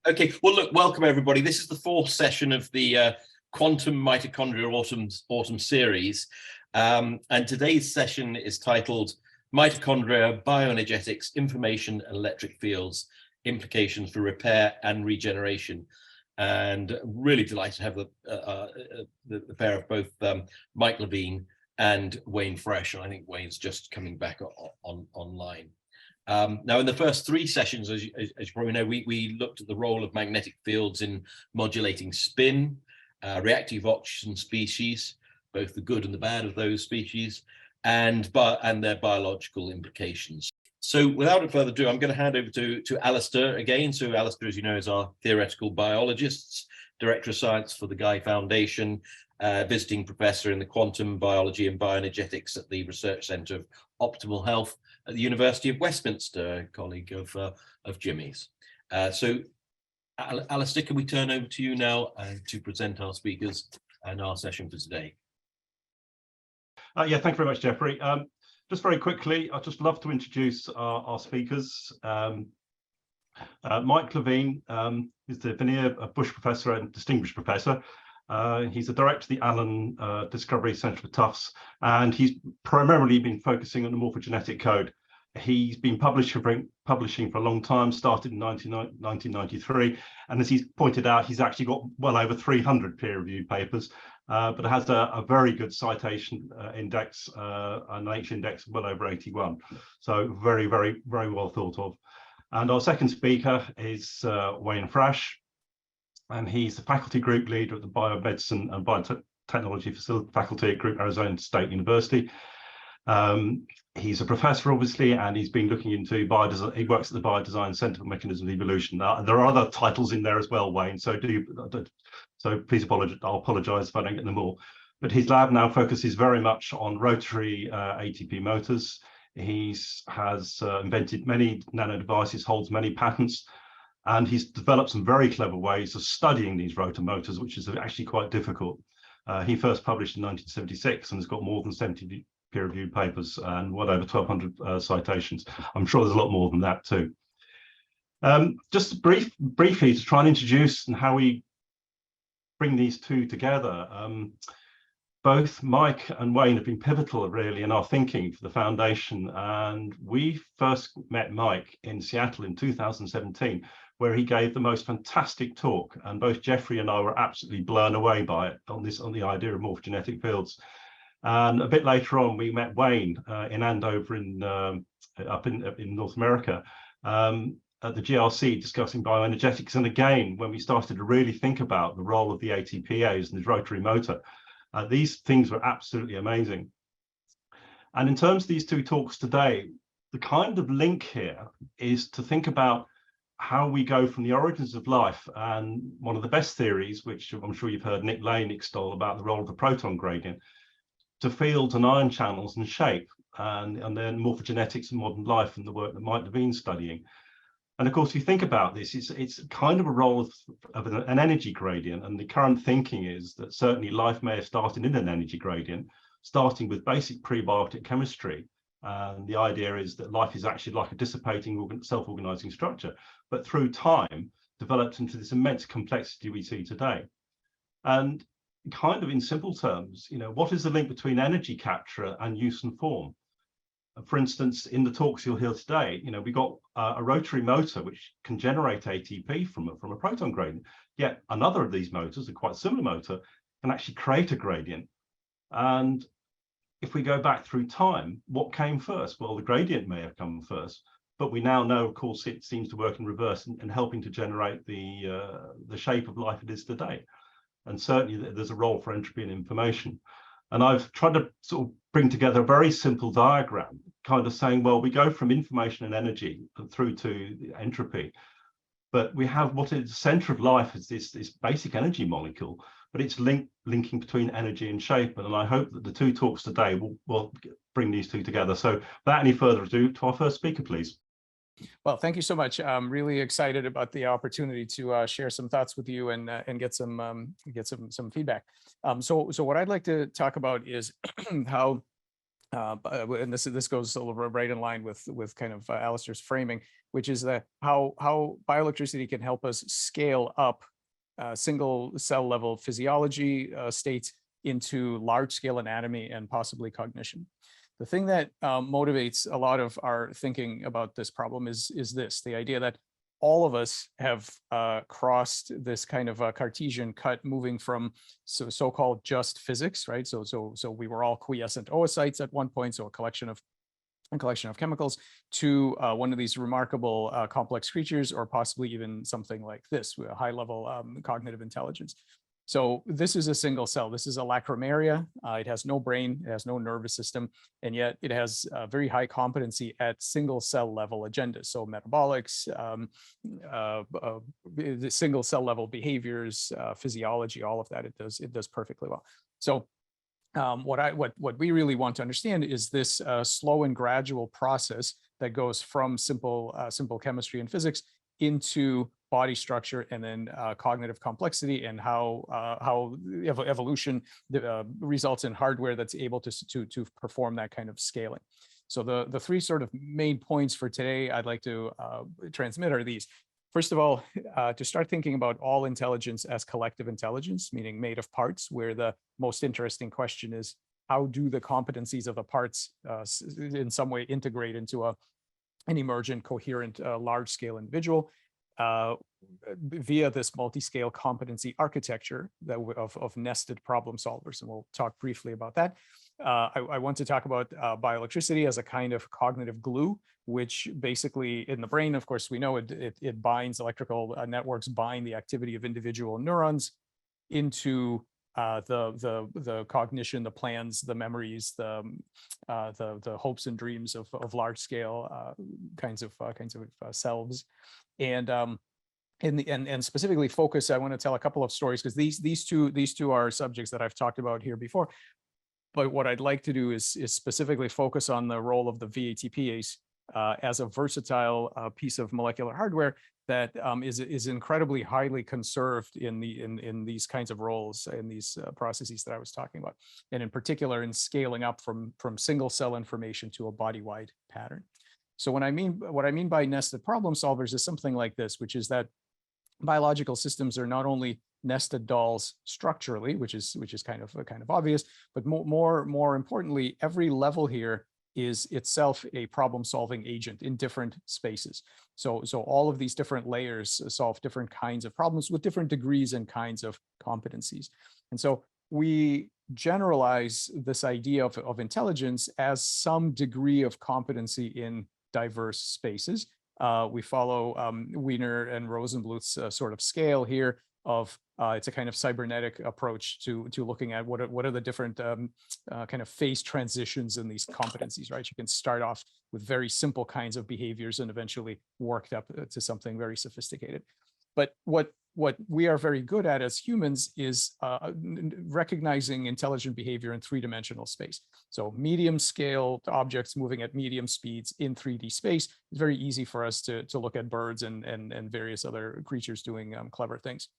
Okay, well, look, welcome everybody. This is the fourth session of the Quantum Mitochondria Autumn series. And today's session is titled Mitochondria, Bioenergetics, Information and Electric Fields, Implications for Repair and Regeneration. And really delighted to have the pair of both Mike Levin and Wayne Frasch. I think Wayne's just coming back online. Now, in the first three sessions, as you probably know, we looked at the role of magnetic fields in modulating spin, reactive oxygen species, both the good and the bad of those species, and their biological implications. So without further ado, I'm going to hand over to Alistair again. So Alistair, as you know, is our theoretical biologist, Director of Science for the Guy Foundation, visiting professor in the quantum biology and bioenergetics at the Research Centre of Optimal Health at the University of Westminster, colleague of Jimmy's. So Alistair, can we turn over to you now to present our speakers and our session for today? Yeah, thank you very much, Jeffrey. Just very quickly, I'd just love to introduce our speakers. Mike Levin is the Veneer Bush Professor and Distinguished Professor. He's the director of the Allen Discovery Centre for Tufts, and he's primarily been focusing on the morphogenetic code. He's been publishing for a long time, started in 1993, and as he's pointed out, he's actually got well over 300 peer-reviewed papers, but has a very good citation index, an H index well over 81. So very, very, very well thought of. And our second speaker is Wayne Frasch, and he's the faculty group leader at the Biomedicine and Biotechnology faculty at Group Arizona State University. He's a professor, obviously, and he's been looking into biodesign. He works at the Biodesign Centre for Mechanism of Evolution. There are other titles in there as well, Wayne, so please apologize. I'll apologize if I don't get them all. But his lab now focuses very much on rotary ATP motors. He has invented many nano devices, holds many patents, and he's developed some very clever ways of studying these rotor motors, which is actually quite difficult. He first published in 1976 and has got more than 70 peer-reviewed papers and well over 1,200 citations. I'm sure there's a lot more than that too. Just briefly to try and introduce and how we bring these two together. Both Mike and Wayne have been pivotal really in our thinking for the foundation, and we first met Mike in Seattle in 2017, where he gave the most fantastic talk, and both Jeffrey and I were absolutely blown away by it on the idea of morphogenetic fields. And a bit later on, we met Wayne in Andover up in North America at the GRC discussing bioenergetics. And again, when we started to really think about the role of the ATPase and the rotary motor, these things were absolutely amazing. And in terms of these two talks today, the kind of link here is to think about how we go from the origins of life, and one of the best theories, which I'm sure you've heard Nick Lane extol about the role of the proton gradient, to fields and ion channels and shape, and then morphogenetics and modern life and the work that Mike Levin's studying. And of course, if you think about this, it's kind of a role of an energy gradient, and the current thinking is that certainly life may have started in an energy gradient, starting with basic prebiotic chemistry. And the idea is that life is actually like a dissipating, self-organizing structure, but through time developed into this immense complexity we see today. And kind of in simple terms, what is the link between energy capture and use and form? For instance, in the talks you'll hear today, we got a rotary motor which can generate ATP from a proton gradient. Yet another of these motors, a quite similar motor, can actually create a gradient. And if we go back through time, what came first? Well, the gradient may have come first, but we now know, of course, it seems to work in reverse and helping to generate the shape of life it is today. And certainly there's a role for entropy and information. And I've tried to sort of bring together a very simple diagram, kind of saying, well, we go from information and energy through to entropy, but we have what is the center of life is this basic energy molecule, but it's linking between energy and shape. And I hope that the two talks today will bring these two together. So without any further ado, to our first speaker, please. Well, thank you so much. I'm really excited about the opportunity to share some thoughts with you and get some feedback. So what I'd like to talk about is how and this goes a little right in line with kind of Alistair's framing, which is that how bioelectricity can help us scale up single cell level physiology states into large scale anatomy and possibly cognition. The thing that motivates a lot of our thinking about this problem is the idea that all of us have crossed this kind of a Cartesian cut, moving from so-called just physics, right? So we were all quiescent oocytes at one point, so a collection of chemicals, to one of these remarkable complex creatures, or possibly even something like this, with a high level cognitive intelligence. So this is a single cell. This is a lacrimaria. It has no brain, it has no nervous system, and yet it has very high competency at single cell level agendas. So metabolics, the single cell level behaviors, physiology, all of that, it does perfectly well. So what we really want to understand is this slow and gradual process that goes from simple chemistry and physics into body structure, and then cognitive complexity, and how evolution results in hardware that's able to perform that kind of scaling. So the three sort of main points for today I'd like to transmit are these. First of all, to start thinking about all intelligence as collective intelligence, meaning made of parts, where the most interesting question is, how do the competencies of the parts in some way integrate into an emergent, coherent, large-scale individual via this multi-scale competency architecture of nested problem solvers, and we'll talk briefly about that. I want to talk about bioelectricity as a kind of cognitive glue, which basically in the brain, of course, we know it binds, electrical networks bind the activity of individual neurons into the cognition, the plans, the memories, the hopes and dreams of large scale kinds of selves. And specifically focus, I want to tell a couple of stories, because these two are subjects that I've talked about here before. But what I'd like to do is specifically focus on the role of the VATPase as a versatile piece of molecular hardware that is incredibly highly conserved in these kinds of roles, in these processes that I was talking about, and in particular in scaling up from single cell information to a body-wide pattern. So what I mean by nested problem solvers is something like this, which is that biological systems are not only nested dolls structurally, which is kind of obvious, but more importantly, every level here is itself a problem-solving agent in different spaces. So all of these different layers solve different kinds of problems with different degrees and kinds of competencies. And so we generalize this idea of intelligence as some degree of competency in diverse spaces. We follow Wiener and Rosenbluth's sort of scale here of it's a kind of cybernetic approach to looking at what are the different kind of phase transitions in these competencies, right? You can start off with very simple kinds of behaviors and eventually worked up to something very sophisticated. But what we are very good at as humans is recognizing intelligent behavior in three-dimensional space. So medium scale objects moving at medium speeds in 3D space is very easy for us to look at birds and various other creatures doing clever things.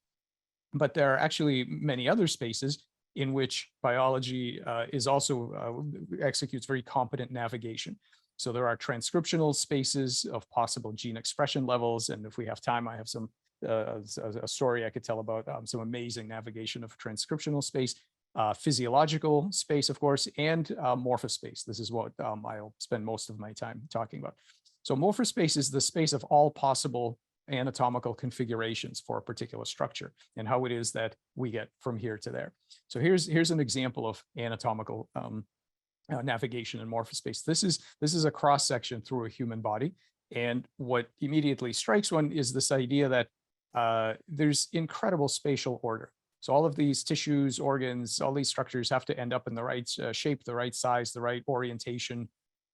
But there are actually many other spaces in which biology is also executes very competent navigation. So there are transcriptional spaces of possible gene expression levels, and if we have time, I have some a story I could tell about some amazing navigation of transcriptional space, physiological space, of course, and morphospace. This is what I'll spend most of my time talking about. So morphospace is the space of all possible anatomical configurations for a particular structure and how it is that we get from here to there. So here's an example of anatomical navigation in morphospace. This is a cross section through a human body, and what immediately strikes one is this idea that there's incredible spatial order. So all of these tissues, organs, all these structures have to end up in the right shape, the right size, the right orientation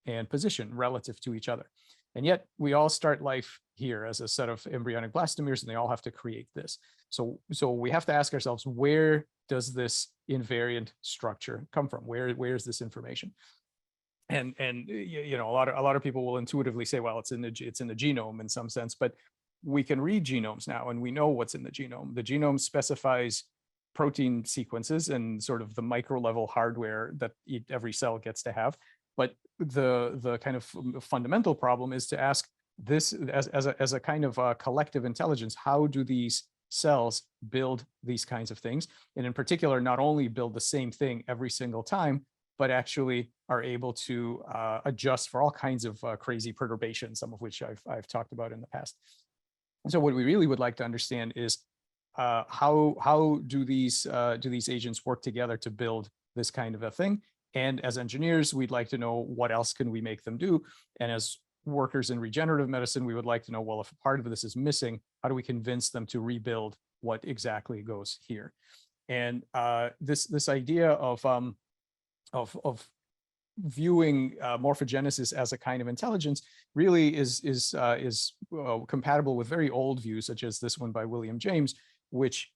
and position relative to each other. And yet we all start life here as a set of embryonic blastomeres, and they all have to create this. So we have to ask ourselves, where does this invariant structure come from? Where is this information? And you know, a lot of people will intuitively say, well, it's in the genome in some sense, but we can read genomes now, and we know what's in the genome. The genome specifies protein sequences and sort of the micro level hardware that every cell gets to have. But the kind of fundamental problem is to ask this as a kind of collective intelligence. How do these cells build these kinds of things? And in particular, not only build the same thing every single time, but actually are able to adjust for all kinds of crazy perturbations, some of which I've talked about in the past. So what we really would like to understand is how do these agents work together to build this kind of a thing? And as engineers, we'd like to know what else can we make them do? And as workers in regenerative medicine, we would like to know, well, if part of this is missing, how do we convince them to rebuild what exactly goes here? And this idea of viewing morphogenesis as a kind of intelligence really is compatible with very old views, such as this one by William James, which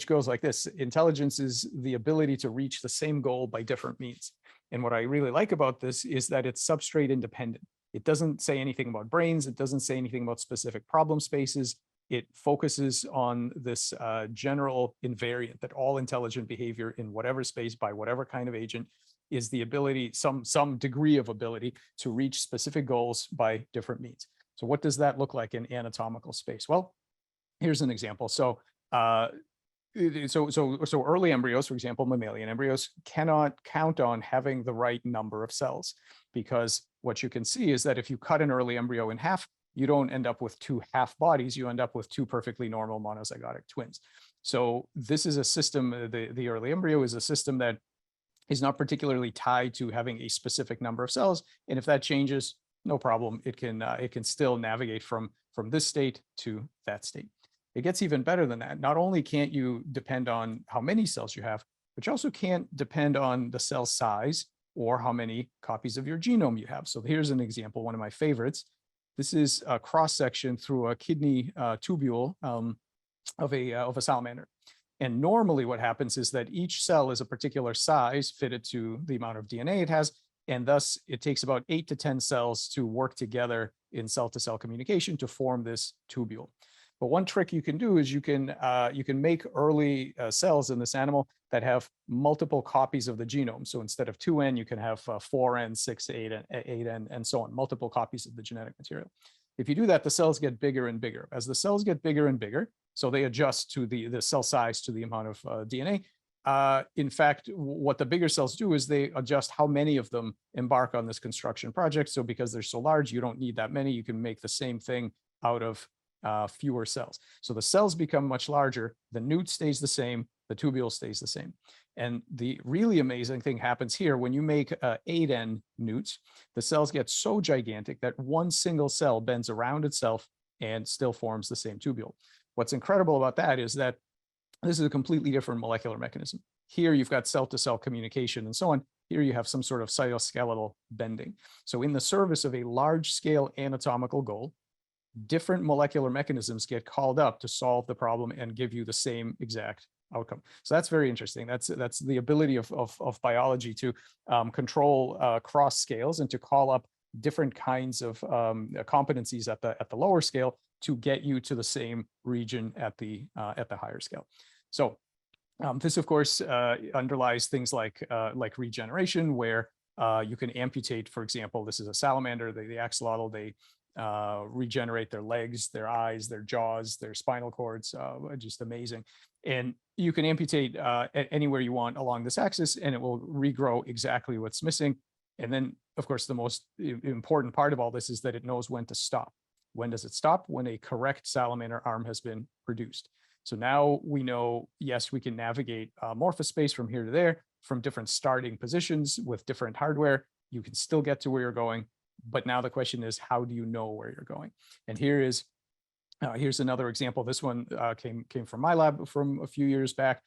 goes like this: intelligence is the ability to reach the same goal by different means. And what I really like about this is that it's substrate independent. It doesn't say anything about brains. It doesn't say anything about specific problem spaces. It focuses on this general invariant that all intelligent behavior in whatever space by whatever kind of agent is the ability, some degree of ability to reach specific goals by different means. So what does that look like in anatomical space? Well, here's an example. So early embryos, for example, mammalian embryos, cannot count on having the right number of cells, because what you can see is that if you cut an early embryo in half, you don't end up with two half bodies, you end up with two perfectly normal monozygotic twins. So this is a system, the early embryo is a system that is not particularly tied to having a specific number of cells. And if that changes, no problem, it can still navigate from this state to that state. It gets even better than that. Not only can't you depend on how many cells you have, but you also can't depend on the cell size or how many copies of your genome you have. So here's an example, one of my favorites. This is a cross-section through a kidney tubule of a salamander. And normally what happens is that each cell is a particular size fitted to the amount of DNA it has, and thus it takes about 8 to 10 cells to work together in cell-to-cell communication to form this tubule. But one trick you can do is you can make early cells in this animal that have multiple copies of the genome. So instead of 2N, you can have 4N, 6N, 8N, and so on, multiple copies of the genetic material. If you do that, the cells get bigger and bigger. As the cells get bigger and bigger, so they adjust to the cell size to the amount of DNA. In fact, what the bigger cells do is they adjust how many of them embark on this construction project. So because they're so large, you don't need that many. You can make the same thing out of fewer cells. So the cells become much larger, the newt stays the same, the tubule stays the same. And the really amazing thing happens here when you make 8N newts, the cells get so gigantic that one single cell bends around itself and still forms the same tubule. What's incredible about that is that this is a completely different molecular mechanism. Here you've got cell-to-cell communication and so on. Here you have some sort of cytoskeletal bending. So in the service of a large-scale anatomical goal, different molecular mechanisms get called up to solve the problem and give you the same exact outcome. So that's very interesting. That's the ability of biology to control cross scales and to call up different kinds of competencies at the lower scale to get you to the same region at the higher scale. So this, of course, underlies things like regeneration, where you can amputate. For example, this is a salamander, the axolotl. They regenerate their legs, their eyes, their jaws, their spinal cords, just amazing. And you can amputate anywhere you want along this axis, and it will regrow exactly what's missing. And then, of course, the most important part of all this is that it knows when to stop. When does it stop? When a correct salamander arm has been produced. So now we know, yes, we can navigate morphospace from here to there, from different starting positions with different hardware. You can still get to where you're going. But now the question is, how do you know where you're going? And here's another example. This one came from my lab from a few years back,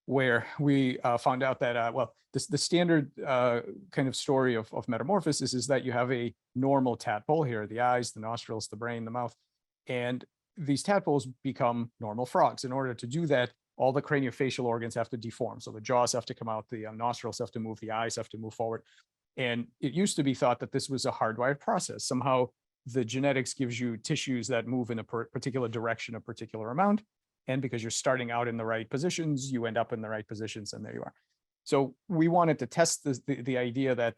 where we found out that, the standard kind of story of metamorphosis is that you have a normal tadpole. Here are the eyes, the nostrils, the brain, the mouth, and these tadpoles become normal frogs. In order to do that, all the craniofacial organs have to deform. So the jaws have to come out, the nostrils have to move, the eyes have to move forward. And it used to be thought that this was a hardwired process. Somehow the genetics gives you tissues that move in a particular direction, a particular amount. And because you're starting out in the right positions, you end up in the right positions, and there you are. So we wanted to test the idea that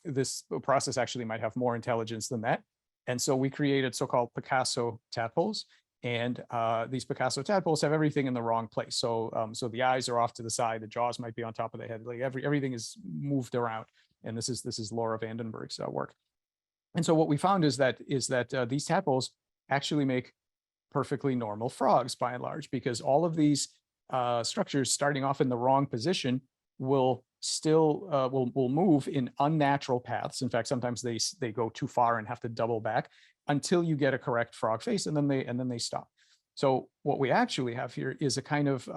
this process actually might have more intelligence than that. And so we created so-called Picasso tadpoles. And these Picasso tadpoles have everything in the wrong place. So so the eyes are off to the side, the jaws might be on top of the head, like everything is moved around. And this is Laura Vandenberg's work. And so what we found is that these tadpoles actually make perfectly normal frogs by and large, because all of these structures starting off in the wrong position will still will move in unnatural paths. In fact, sometimes they go too far and have to double back until you get a correct frog face, and then they stop. So what we actually have here is a kind of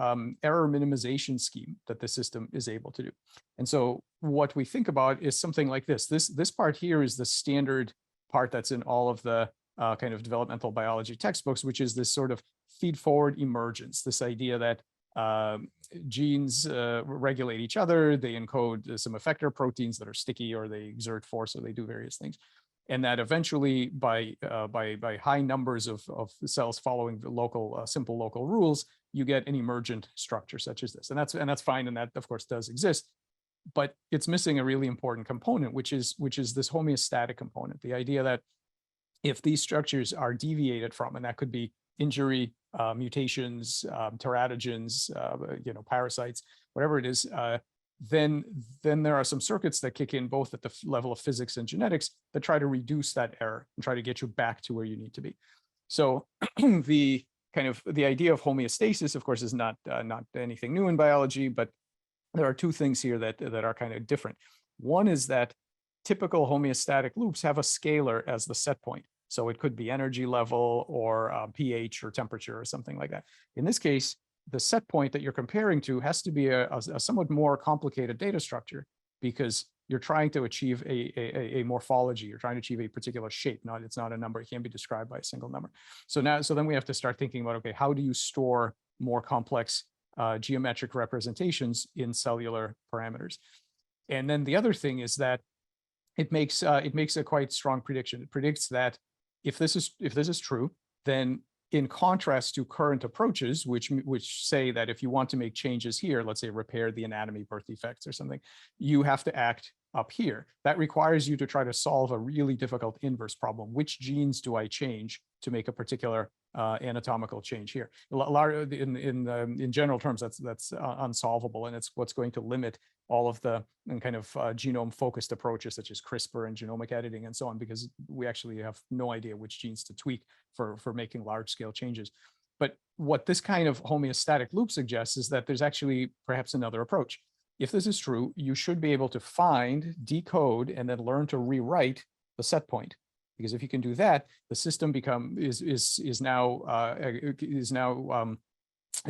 error minimization scheme that the system is able to do. And so what we think about is something like this. This part here is the standard part that's in all of the kind of developmental biology textbooks, which is this sort of feed-forward emergence, this idea that genes regulate each other, they encode some effector proteins that are sticky, or they exert force, or they do various things. And that eventually, by high numbers of cells following the local simple local rules, you get an emergent structure such as this. And that's fine, and that of course does exist. But it's missing a really important component, which is this homeostatic component. The idea that if these structures are deviated from, and that could be injury, mutations, teratogens, parasites, whatever it is, then there are some circuits that kick in both at the level of physics and genetics that try to reduce that error and try to get you back to where you need to be. So the idea of homeostasis, of course, is not anything new in biology, but there are two things here that are kind of different. One is that typical homeostatic loops have a scalar as the set point. So it could be energy level or pH or temperature or something like that. In this case, the set point that you're comparing to has to be a somewhat more complicated data structure, because you're trying to achieve a morphology. You're trying to achieve a particular shape. It's not a number. It can't be described by a single number. So then we have to start thinking about, okay, how do you store more complex geometric representations in cellular parameters? And then the other thing is that it makes a quite strong prediction. It predicts that if this is true, then in contrast to current approaches, which say that if you want to make changes here, let's say repair the anatomy, birth defects or something, you have to act up here. That requires you to try to solve a really difficult inverse problem. Which genes do I change to make a particular anatomical change here? In general terms, that's unsolvable, and it's what's going to limit all of the kind of genome-focused approaches such as CRISPR and genomic editing and so on, because we actually have no idea which genes to tweak for making large-scale changes. But what this kind of homeostatic loop suggests is that there's actually perhaps another approach. If this is true, you should be able to find, decode, and then learn to rewrite the set point. Because if you can do that, the system is now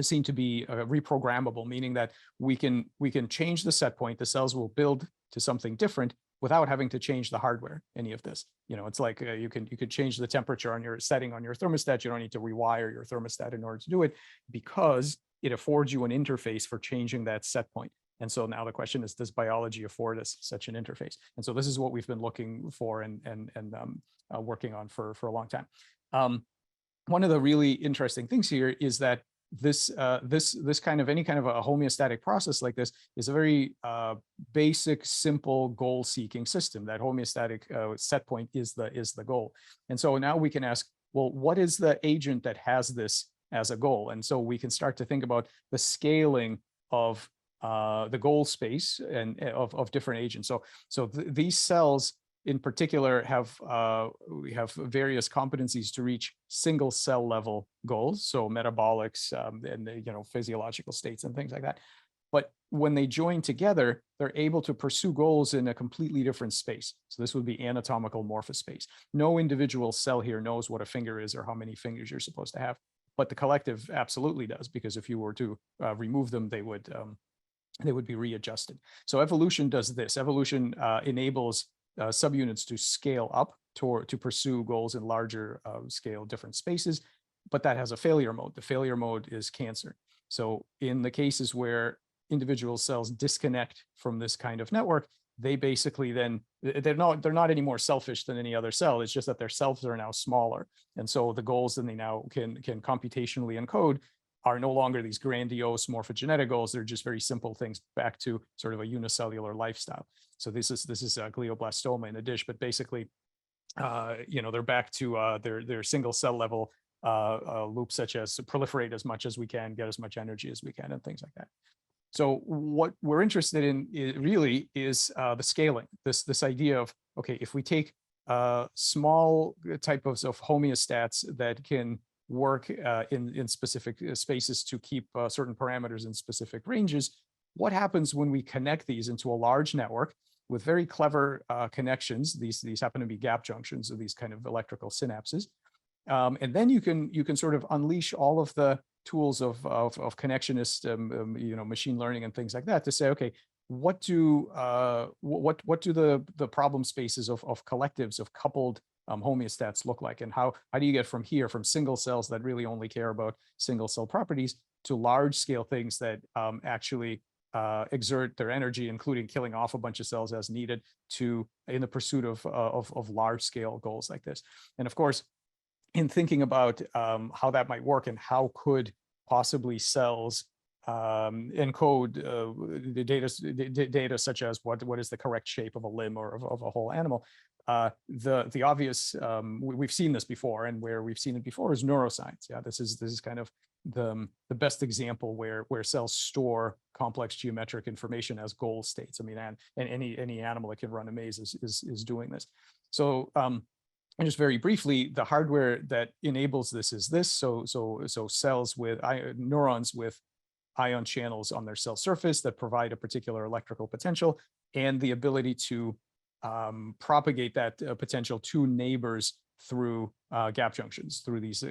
seen to be reprogrammable, meaning that we can change the set point. The cells will build to something different without having to change the hardware, any of this. It's like you could change the temperature on your setting on your thermostat. You don't need to rewire your thermostat in order to do it, because it affords you an interface for changing that set point. And so now the question is, does biology afford us such an interface? And so this is what we've been looking for and working on for a long time. One of the really interesting things here is that this kind of any kind of a homeostatic process like this is a very basic, simple goal-seeking system. That homeostatic set point is the goal. And so now we can ask, well, what is the agent that has this as a goal? And so we can start to think about the scaling of the goal space and of different agents. So these cells in particular we have various competencies to reach single cell level goals, so metabolics and physiological states and things like that. But when they join together, they're able to pursue goals in a completely different space. So this would be anatomical morphospace. No individual cell here knows what a finger is or how many fingers you're supposed to have, but the collective absolutely does, because if you were to remove them, they would be readjusted. So evolution does this. Evolution enables subunits to scale up to pursue goals in larger scale, different spaces, but that has a failure mode. The failure mode is cancer. So in the cases where individual cells disconnect from this kind of network, they basically then, they're not any more selfish than any other cell. It's just that their cells are now smaller. And so the goals then they now can computationally encode are no longer these grandiose morphogenetic goals. They're just very simple things back to sort of a unicellular lifestyle. So this is glioblastoma in a dish, but basically, they're back to their single cell level loops, such as proliferate as much as we can, get as much energy as we can, and things like that. So what we're interested in really is the scaling. This idea of, okay, if we take small types of homeostats that can work in specific spaces to keep certain parameters in specific ranges, what happens when we connect these into a large network with very clever connections? These happen to be gap junctions of these kind of electrical synapses. And then you can sort of unleash all of the tools of connectionist machine learning and things like that to say, okay, what do the problem spaces of collectives of coupled homeostats look like, and how do you get from here, from single cells that really only care about single cell properties, to large scale things that actually exert their energy, including killing off a bunch of cells as needed, to in the pursuit of large scale goals like this. And of course, in thinking about how that might work and how could possibly cells encode the data such as what is the correct shape of a limb or of a whole animal, the obvious, we've seen this before, and where we've seen it before is neuroscience. Yeah, this is kind of the best example where cells store complex geometric information as goal states. I mean, and any animal that can run a maze is doing this. So and just very briefly, the hardware that enables this is this. So cells with neurons with ion channels on their cell surface that provide a particular electrical potential, and the ability to propagate that potential to neighbors through gap junctions, through these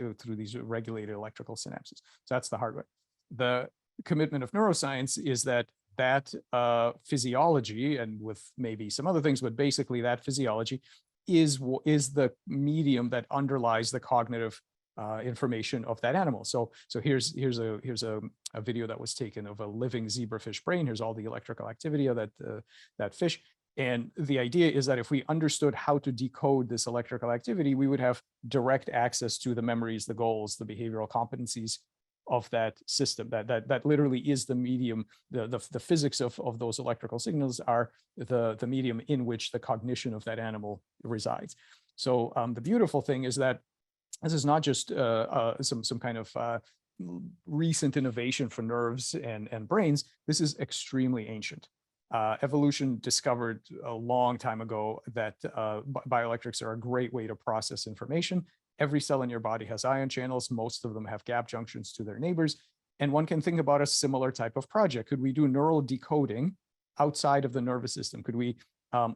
regulated electrical synapses. So that's the hardware. The commitment of neuroscience is that physiology, and with maybe some other things, but basically that physiology is the medium that underlies the cognitive information of that animal. So here's a video that was taken of a living zebrafish brain. Here's all the electrical activity of that fish. And the idea is that if we understood how to decode this electrical activity, we would have direct access to the memories, the goals, the behavioral competencies of that system. That literally is the medium. The physics of those electrical signals are the medium in which the cognition of that animal resides. So the beautiful thing is that this is not just some kind of recent innovation for nerves and brains. This is extremely ancient. Evolution discovered a long time ago that bioelectrics are a great way to process information. Every cell in your body has ion channels. Most of them have gap junctions to their neighbors. And one can think about a similar type of project. Could we do neural decoding outside of the nervous system? Could we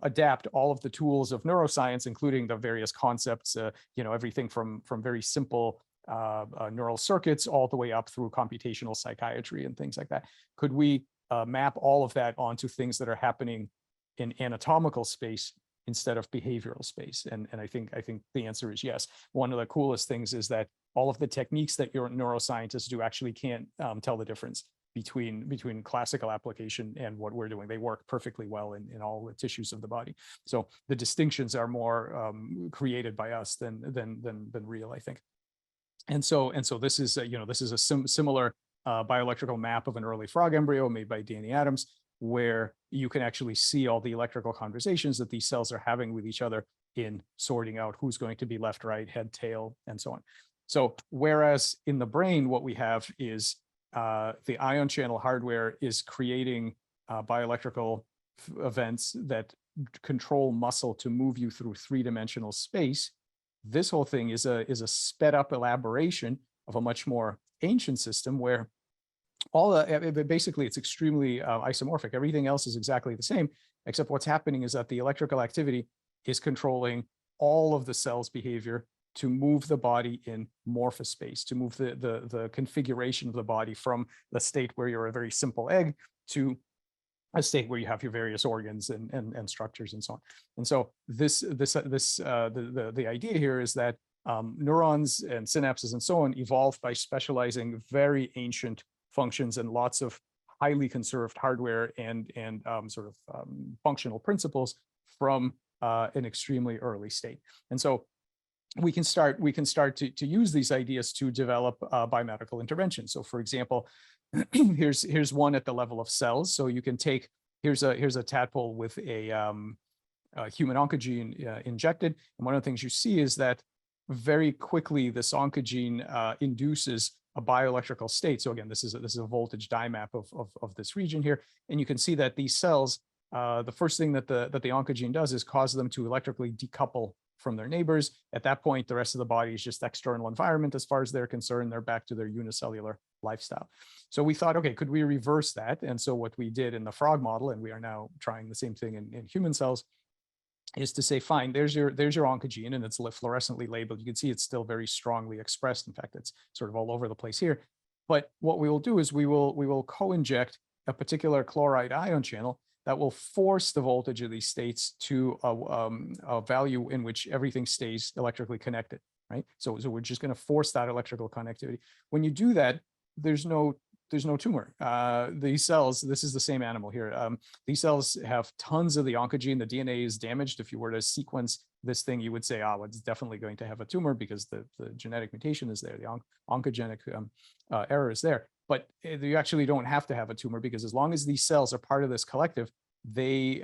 adapt all of the tools of neuroscience, including the various concepts, everything from very simple neural circuits all the way up through computational psychiatry and things like that? Could we map all of that onto things that are happening in anatomical space instead of behavioral space? And I think the answer is yes. One of the coolest things is that all of the techniques that your neuroscientists do actually can't tell the difference between classical application and what we're doing. They work perfectly well in all the tissues of the body. So the distinctions are more created by us than real, I think. And so this is a similar bioelectrical map of an early frog embryo made by Danny Adams, where you can actually see all the electrical conversations that these cells are having with each other in sorting out who's going to be left, right, head, tail, and so on. So whereas in the brain, what we have is the ion channel hardware is creating bioelectrical events that control muscle to move you through three-dimensional space. This whole thing is a sped up elaboration of a much more ancient system where basically it's extremely isomorphic. Everything else is exactly the same, except what's happening is that the electrical activity is controlling all of the cell's behavior to move the body in morphospace, to move the configuration of the body from the state where you're a very simple egg to a state where you have your various organs and structures and so on. And so the idea here is that neurons and synapses and so on evolved by specializing very ancient functions and lots of highly conserved hardware and functional principles from an extremely early state. And so we can start to use these ideas to develop biomedical interventions. So for example, here's one at the level of cells. So you can take, here's a tadpole with a human oncogene injected. And one of the things you see is that very quickly this oncogene induces a bioelectrical state. So again, this is a voltage dye map of this region here. And you can see that these cells, the first thing that the oncogene does is cause them to electrically decouple from their neighbors. At that point, the rest of the body is just external environment. As far as they're concerned, they're back to their unicellular lifestyle. So we thought, okay, could we reverse that? And so what we did in the frog model, and we are now trying the same thing in human cells, is to say, fine, there's your oncogene, and it's fluorescently labeled. You can see it's still very strongly expressed. In fact, it's sort of all over the place here. But what we will do is we will co-inject a particular chloride ion channel that will force the voltage of these states to a value in which everything stays electrically connected, right? So we're just going to force that electrical connectivity. When you do that, there's no tumor. These cells, this is the same animal here. These cells have tons of the oncogene. The DNA is damaged. If you were to sequence this thing, you would say, oh, it's definitely going to have a tumor because the genetic mutation is there. The oncogenic error is there. But you actually don't have to have a tumor, because as long as these cells are part of this collective, they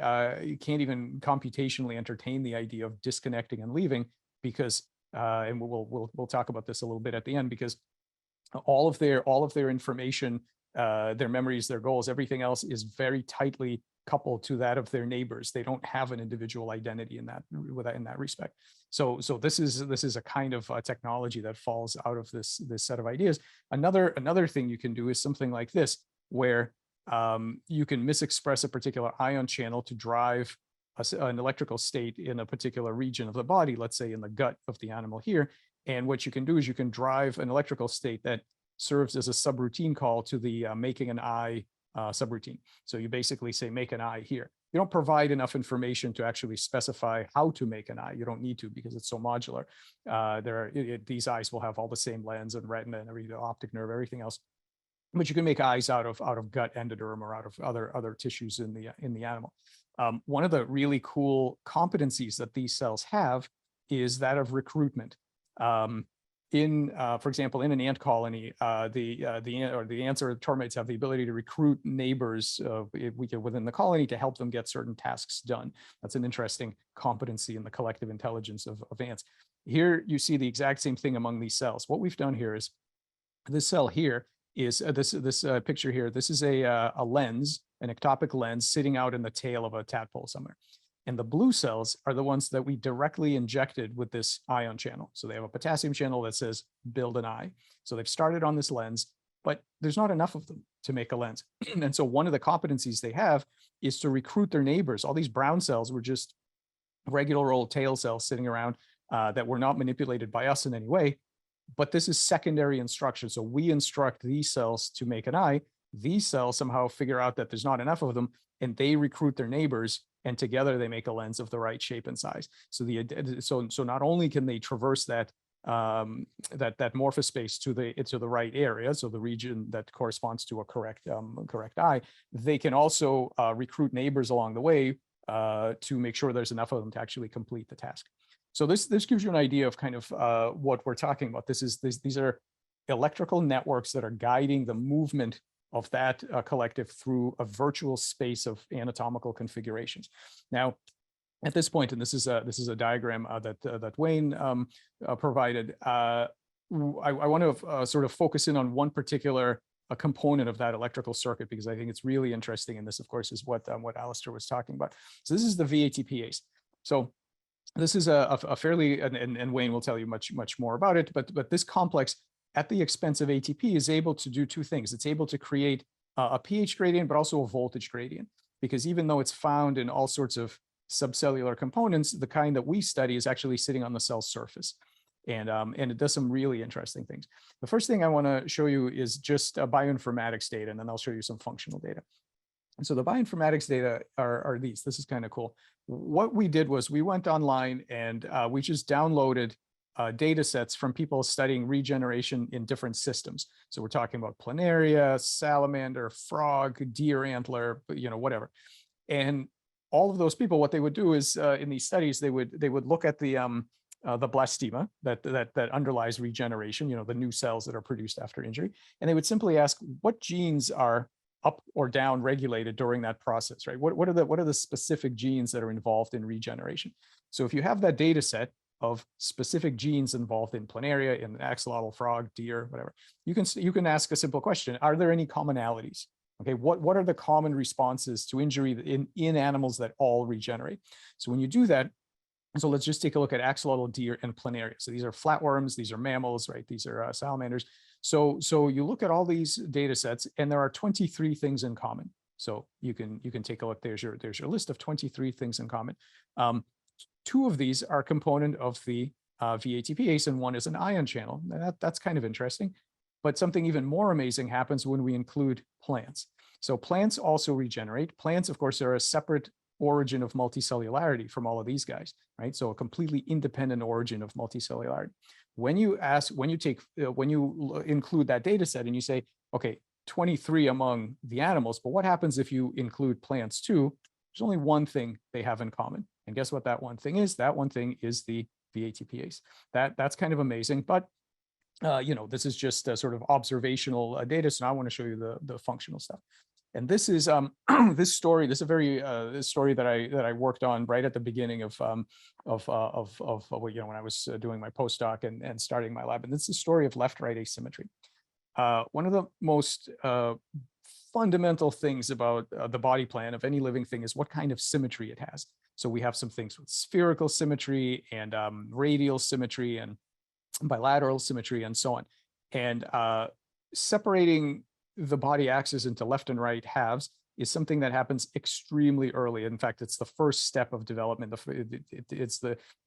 can't even computationally entertain the idea of disconnecting and leaving, because and we'll talk about this a little bit at the end, because all of their information, their memories, their goals, everything else is very tightly coupled to that of their neighbors. They don't have an individual identity in that respect. So this is a kind of technology that falls out of this set of ideas. Another thing you can do is something like this, where you can misexpress a particular ion channel to drive an electrical state in a particular region of the body, let's say in the gut of the animal here. And what you can do is you can drive an electrical state that serves as a subroutine call to the making an eye subroutine. So you basically say, make an eye here. You don't provide enough information to actually specify how to make an eye. You don't need to, because it's so modular. These eyes will have all the same lens and retina and every optic nerve, everything else. But you can make eyes out of gut endoderm or out of other tissues in the animal. One of the really cool competencies that these cells have is that of recruitment. For example, in an ant colony, the ants or termites have the ability to recruit neighbors within the colony to help them get certain tasks done. That's an interesting competency in the collective intelligence of ants. Here you see the exact same thing among these cells. What we've done here is this cell here is this picture here. This is a lens, an ectopic lens sitting out in the tail of a tadpole somewhere. And the blue cells are the ones that we directly injected with this ion channel. So they have a potassium channel that says build an eye. So they've started on this lens, but there's not enough of them to make a lens. And so one of the competencies they have is to recruit their neighbors. All these brown cells were just regular old tail cells sitting around that were not manipulated by us in any way. But this is secondary instruction. So we instruct these cells to make an eye. These cells somehow figure out that there's not enough of them, and they recruit their neighbors, and together they make a lens of the right shape and size. So so not only can they traverse that morphospace to the right area, so the region that corresponds to a correct eye, they can also recruit neighbors along the way to make sure there's enough of them to actually complete the task. So this gives you an idea of kind of what we're talking about. These are electrical networks that are guiding the movement of that collective through a virtual space of anatomical configurations. Now, at this point, and this is a diagram that Wayne provided, I want to sort of focus in on one particular component of that electrical circuit, because I think it's really interesting. And this, of course, is what Alistair was talking about. So this is the VATPase. So this is a fairly, and Wayne will tell you much more about it, but this complex, at the expense of ATP, is able to do two things. It's able to create a pH gradient, but also a voltage gradient, because even though it's found in all sorts of subcellular components, the kind that we study is actually sitting on the cell surface. And it does some really interesting things. The first thing I want to show you is just bioinformatics data, and then I'll show you some functional data. And so the bioinformatics data are these. This is kind of cool. What we did was we went online and we just downloaded data sets from people studying regeneration in different systems. So we're talking about planaria, salamander, frog, deer antler, whatever. And all of those people, what they would do is in these studies, they would look at the the blastema that underlies regeneration, the new cells that are produced after injury. And they would simply ask what genes are up or down regulated during that process, right? What are the specific genes that are involved in regeneration? So if you have that data set of specific genes involved in planaria, in axolotl, frog, deer, whatever, you can ask a simple question: are there any commonalities? Okay, what are the common responses to injury in animals that all regenerate? So when you do that, so let's just take a look at axolotl, deer, and planaria. So these are flatworms, these are mammals, right? These are salamanders. So you look at all these data sets, and there are 23 things in common. So you can take a look. There's your list of 23 things in common. 2 of these are component of the VATPase, and 1 is an ion channel. That's kind of interesting. But something even more amazing happens when we include plants. So plants also regenerate. Plants, of course, are a separate origin of multicellularity from all of these guys, right? So a completely independent origin of multicellularity. When you include that data set and you say, okay, 23 among the animals, but what happens if you include plants too? There's only one thing they have in common. And guess what that one thing is? That one thing is the VATPase. That's kind of amazing, but this is just a sort of observational data. So now I want to show you the functional stuff. And this is this story. This is a very this story that I worked on right at the beginning of when I was doing my postdoc and starting my lab. And this is the story of left-right asymmetry. One of the most fundamental things about the body plan of any living thing is what kind of symmetry it has. So we have some things with spherical symmetry and radial symmetry and bilateral symmetry and so on. And separating the body axis into left and right halves is something that happens extremely early. In fact, it's the first step of development.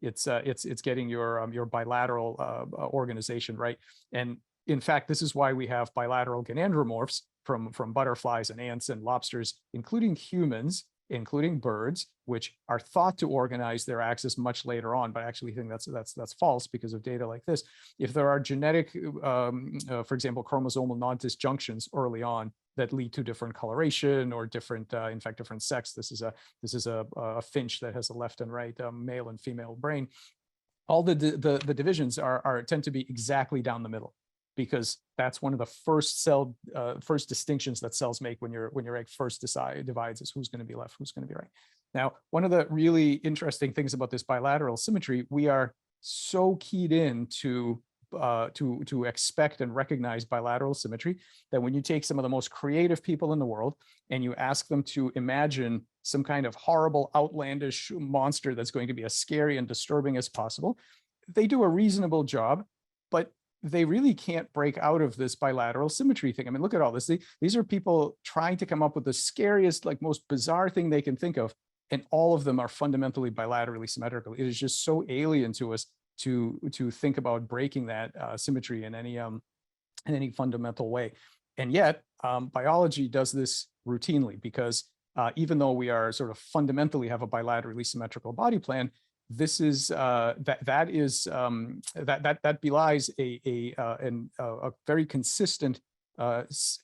It's getting your bilateral organization right. And in fact, this is why we have bilateral gonadromorphs from butterflies and ants and lobsters, including humans, including birds, which are thought to organize their axis much later on, but I actually think that's false because of data like this. If there are genetic, for example, chromosomal non-disjunctions early on that lead to different coloration or different, in fact, different sex. This is a finch that has a left and right male and female brain. All the divisions tend to be exactly down the middle, because that's one of the first distinctions that cells make when your egg first divides, is who's going to be left, who's going to be right. Now, one of the really interesting things about this bilateral symmetry, we are so keyed in to expect and recognize bilateral symmetry that when you take some of the most creative people in the world and you ask them to imagine some kind of horrible, outlandish monster that's going to be as scary and disturbing as possible, they do a reasonable job, but they really can't break out of this bilateral symmetry thing. I mean, look at all this. These are people trying to come up with the scariest, most bizarre thing they can think of, and all of them are fundamentally bilaterally symmetrical. It is just so alien to us to think about breaking that symmetry in any fundamental way. And yet, biology does this routinely, because even though we are sort of fundamentally have a bilaterally symmetrical body plan, this is that belies a very consistent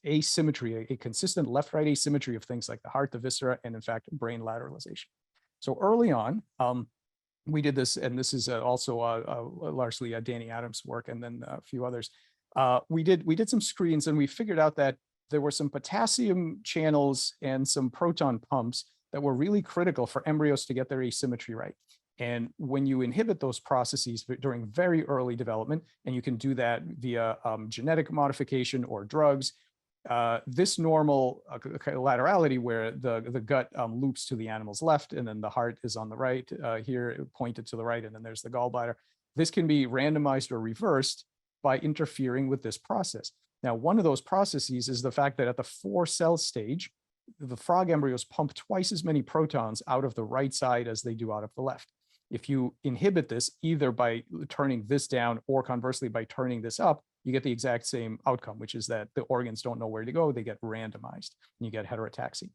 asymmetry, a consistent left-right asymmetry of things like the heart, the viscera, and in fact brain lateralization. So early on, we did this, and this is also largely Danny Adams' work, and then a few others. We did some screens, and we figured out that there were some potassium channels and some proton pumps that were really critical for embryos to get their asymmetry right. And when you inhibit those processes during very early development, and you can do that via genetic modification or drugs, this normal laterality where the gut loops to the animal's left and then the heart is on the right, here pointed to the right, and then there's the gallbladder. This can be randomized or reversed by interfering with this process. Now, one of those processes is the fact that at the 4-cell stage, the frog embryos pump twice as many protons out of the right side as they do out of the left. If you inhibit this, either by turning this down or conversely by turning this up, you get the exact same outcome, which is that the organs don't know where to go, they get randomized, and you get heterotaxy.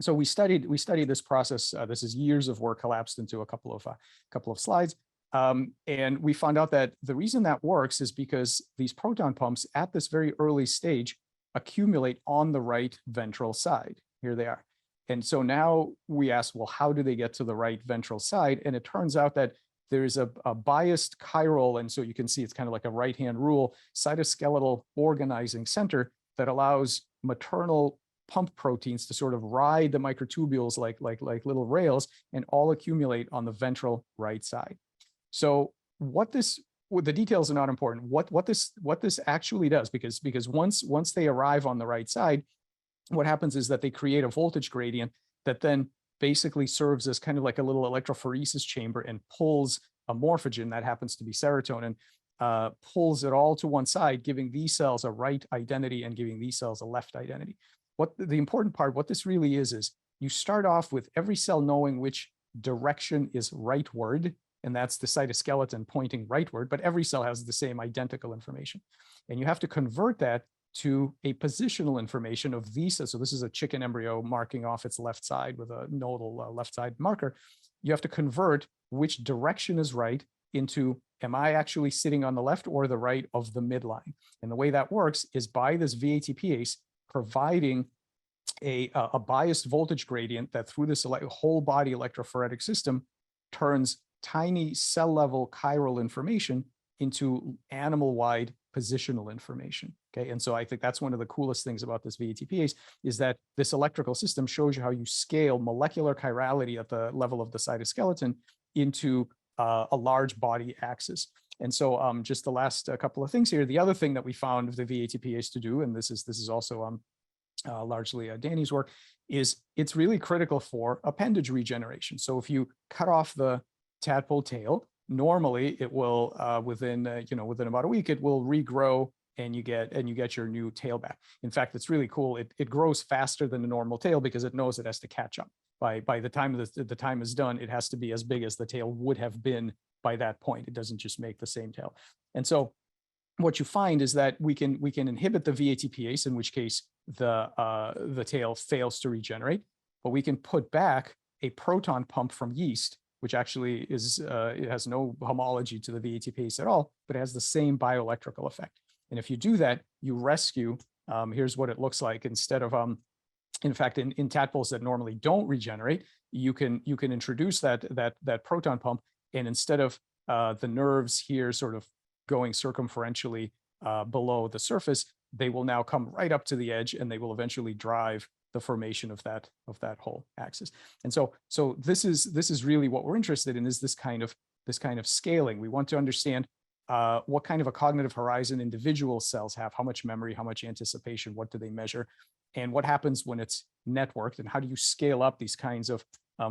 So we studied this process. This is years of work collapsed into a couple of slides. And we found out that the reason that works is because these proton pumps at this very early stage accumulate on the right ventral side. Here they are. And so now we ask, well, how do they get to the right ventral side? And it turns out that there's a biased chiral, and so you can see it's kind of like a right-hand rule, cytoskeletal organizing center that allows maternal pump proteins to sort of ride the microtubules like little rails and all accumulate on the ventral right side. So the details are not important. What this actually does, because once they arrive on the right side, what happens is that they create a voltage gradient that then basically serves as kind of like a little electrophoresis chamber and pulls a morphogen, that happens to be serotonin, pulls it all to one side, giving these cells a right identity and giving these cells a left identity. What the important part, what this really is you start off with every cell knowing which direction is rightward, and that's the cytoskeleton pointing rightward, but every cell has the same identical information. And you have to convert that to a positional information of these. So this is a chicken embryo marking off its left side with a nodal left side marker. You have to convert which direction is right into, am I actually sitting on the left or the right of the midline? And the way that works is by this VATPase providing a biased voltage gradient that through this whole body electrophoretic system turns tiny cell level chiral information into animal-wide positional information. Okay, and so I think that's one of the coolest things about this VATPase is that this electrical system shows you how you scale molecular chirality at the level of the cytoskeleton into a large body axis. And so just the last couple of things here. The other thing that we found the VATPase to do, and this is also largely Danny's work, is it's really critical for appendage regeneration. So if you cut off the tadpole tail, normally it will within about a week it will regrow and you get your new tail back. In fact, it's really cool. It grows faster than the normal tail because it knows it has to catch up. By the time the time is done, it has to be as big as the tail would have been by that point. It doesn't just make the same tail. And so what you find is that we can inhibit the VATPase, in which case the tail fails to regenerate, but we can put back a proton pump from yeast, which actually is it has no homology to the VATPase at all, but it has the same bioelectrical effect. And if you do that, you rescue. Here's what it looks like. Instead of in fact, in tadpoles that normally don't regenerate, you can introduce that proton pump, and instead of the nerves here sort of going circumferentially below the surface, they will now come right up to the edge, and they will eventually drive the formation of that whole axis. And so this is really what we're interested in, is this kind of scaling. We want to understand what kind of a cognitive horizon individual cells have, how much memory, how much anticipation, what do they measure, and what happens when it's networked, and how do you scale up these kinds of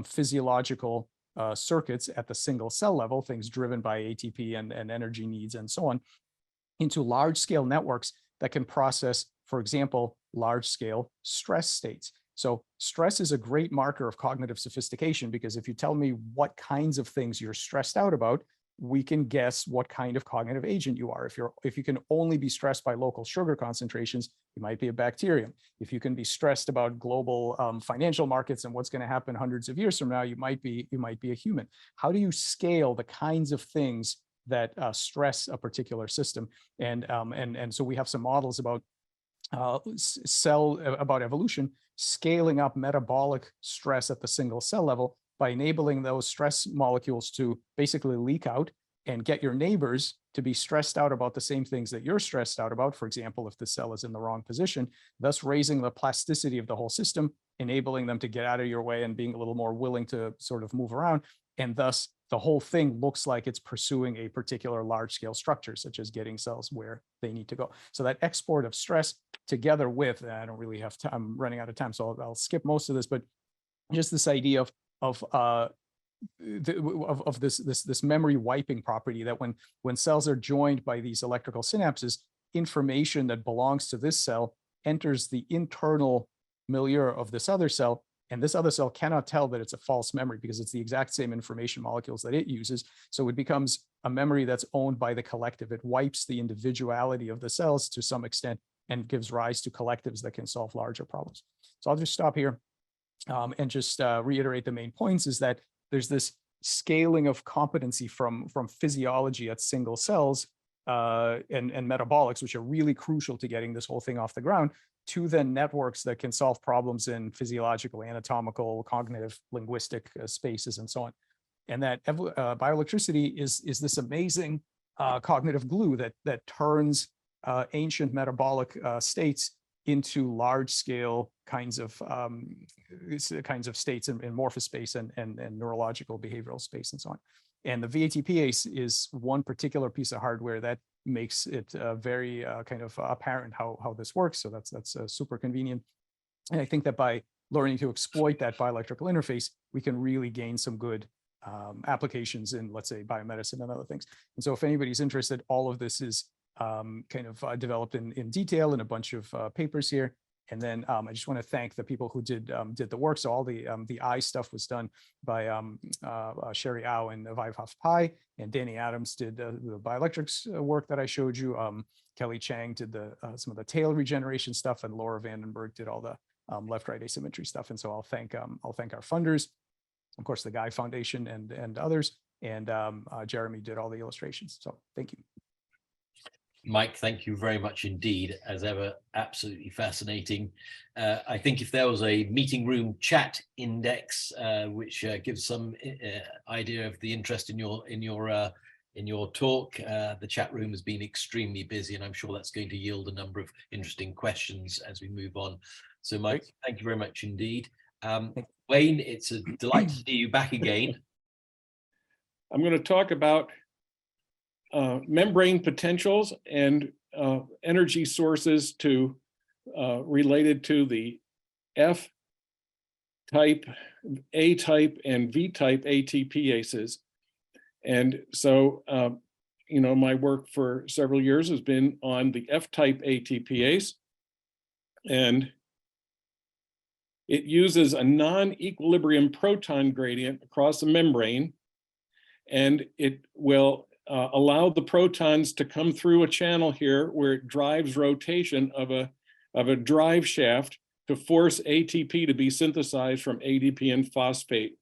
physiological circuits at the single cell level, things driven by ATP and energy needs and so on, into large scale networks that can process, for example, large scale stress states. So stress is a great marker of cognitive sophistication, because if you tell me what kinds of things you're stressed out about, we can guess what kind of cognitive agent you are. If you can only be stressed by local sugar concentrations, you might be a bacterium. If you can be stressed about global financial markets and what's going to happen hundreds of years from now, you might be a human. How do you scale the kinds of things that stress a particular system? And so we have some models about about evolution scaling up metabolic stress at the single cell level by enabling those stress molecules to basically leak out and get your neighbors to be stressed out about the same things that you're stressed out about. For example, if the cell is in the wrong position, thus raising the plasticity of the whole system, enabling them to get out of your way and being a little more willing to sort of move around. And thus the whole thing looks like it's pursuing a particular large scale structure, such as getting cells where they need to go. So that export of stress together with, I don't really have time, I'm running out of time, so I'll skip most of this, but just this idea of this memory wiping property, that when cells are joined by these electrical synapses, information that belongs to this cell enters the internal milieu of this other cell, and this other cell cannot tell that it's a false memory because it's the exact same information molecules that it uses. So it becomes a memory that's owned by the collective. It wipes the individuality of the cells to some extent and gives rise to collectives that can solve larger problems. So I'll just stop here and just reiterate the main points, is that there's this scaling of competency from physiology at single cells and metabolics, which are really crucial to getting this whole thing off the ground, to then networks that can solve problems in physiological, anatomical, cognitive, linguistic spaces and so on. And that bioelectricity is this amazing cognitive glue that turns ancient metabolic states into large scale kinds of states in amorphous space and neurological behavioral space and so on. And the VATPase is one particular piece of hardware that makes it very kind of apparent how this works. So that's super convenient. And I think that by learning to exploit that bioelectrical interface, we can really gain some good applications in, let's say, biomedicine and other things. And so if anybody's interested, all of this is kind of developed in detail in a bunch of papers here. And then I just want to thank the people who did the work. So all the eye stuff was done by Sherry Au and Vaibhav Pai, and Danny Adams did the bioelectrics work that I showed you. Kelly Chang did some of the tail regeneration stuff, and Laura Vandenberg did all the left-right asymmetry stuff. And so I'll thank our funders, of course, the Guy Foundation and others, and Jeremy did all the illustrations. So thank you. Mike, thank you very much indeed. As ever, absolutely fascinating. I think if there was a meeting room chat index, which gives some idea of the interest in your talk, the chat room has been extremely busy, and I'm sure that's going to yield a number of interesting questions as we move on. So, Mike, thank you very much indeed. Wayne, it's a delight to see you back again. I'm going to talk about membrane potentials and energy sources related to the F-type, A-type, and V-type ATPases. And so, my work for several years has been on the F-type ATPase, and it uses a non-equilibrium proton gradient across the membrane, and it will allow the protons to come through a channel here where it drives rotation of a drive shaft to force ATP to be synthesized from ADP and phosphate.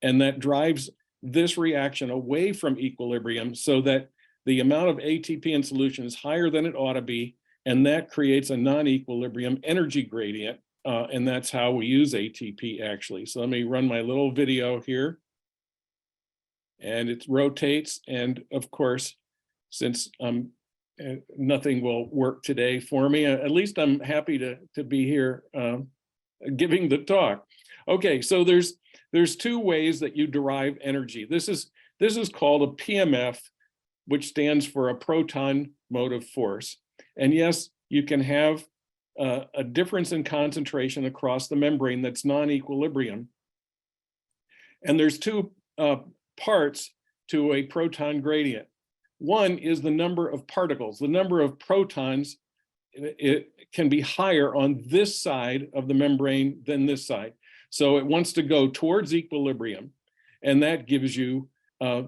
And that drives this reaction away from equilibrium so that the amount of ATP in solution is higher than it ought to be, and that creates a non-equilibrium energy gradient. And that's how we use ATP actually. So let me run my little video here. And it rotates, and of course, since nothing will work today for me, at least I'm happy to be here giving the talk. Okay, so there's two ways that you derive energy. This is called a PMF, which stands for a proton motive force. And yes, you can have a difference in concentration across the membrane that's non-equilibrium. And there's two parts to a proton gradient. One is the number of particles. The number of protons, it can be higher on this side of the membrane than this side. So it wants to go towards equilibrium, and that gives you a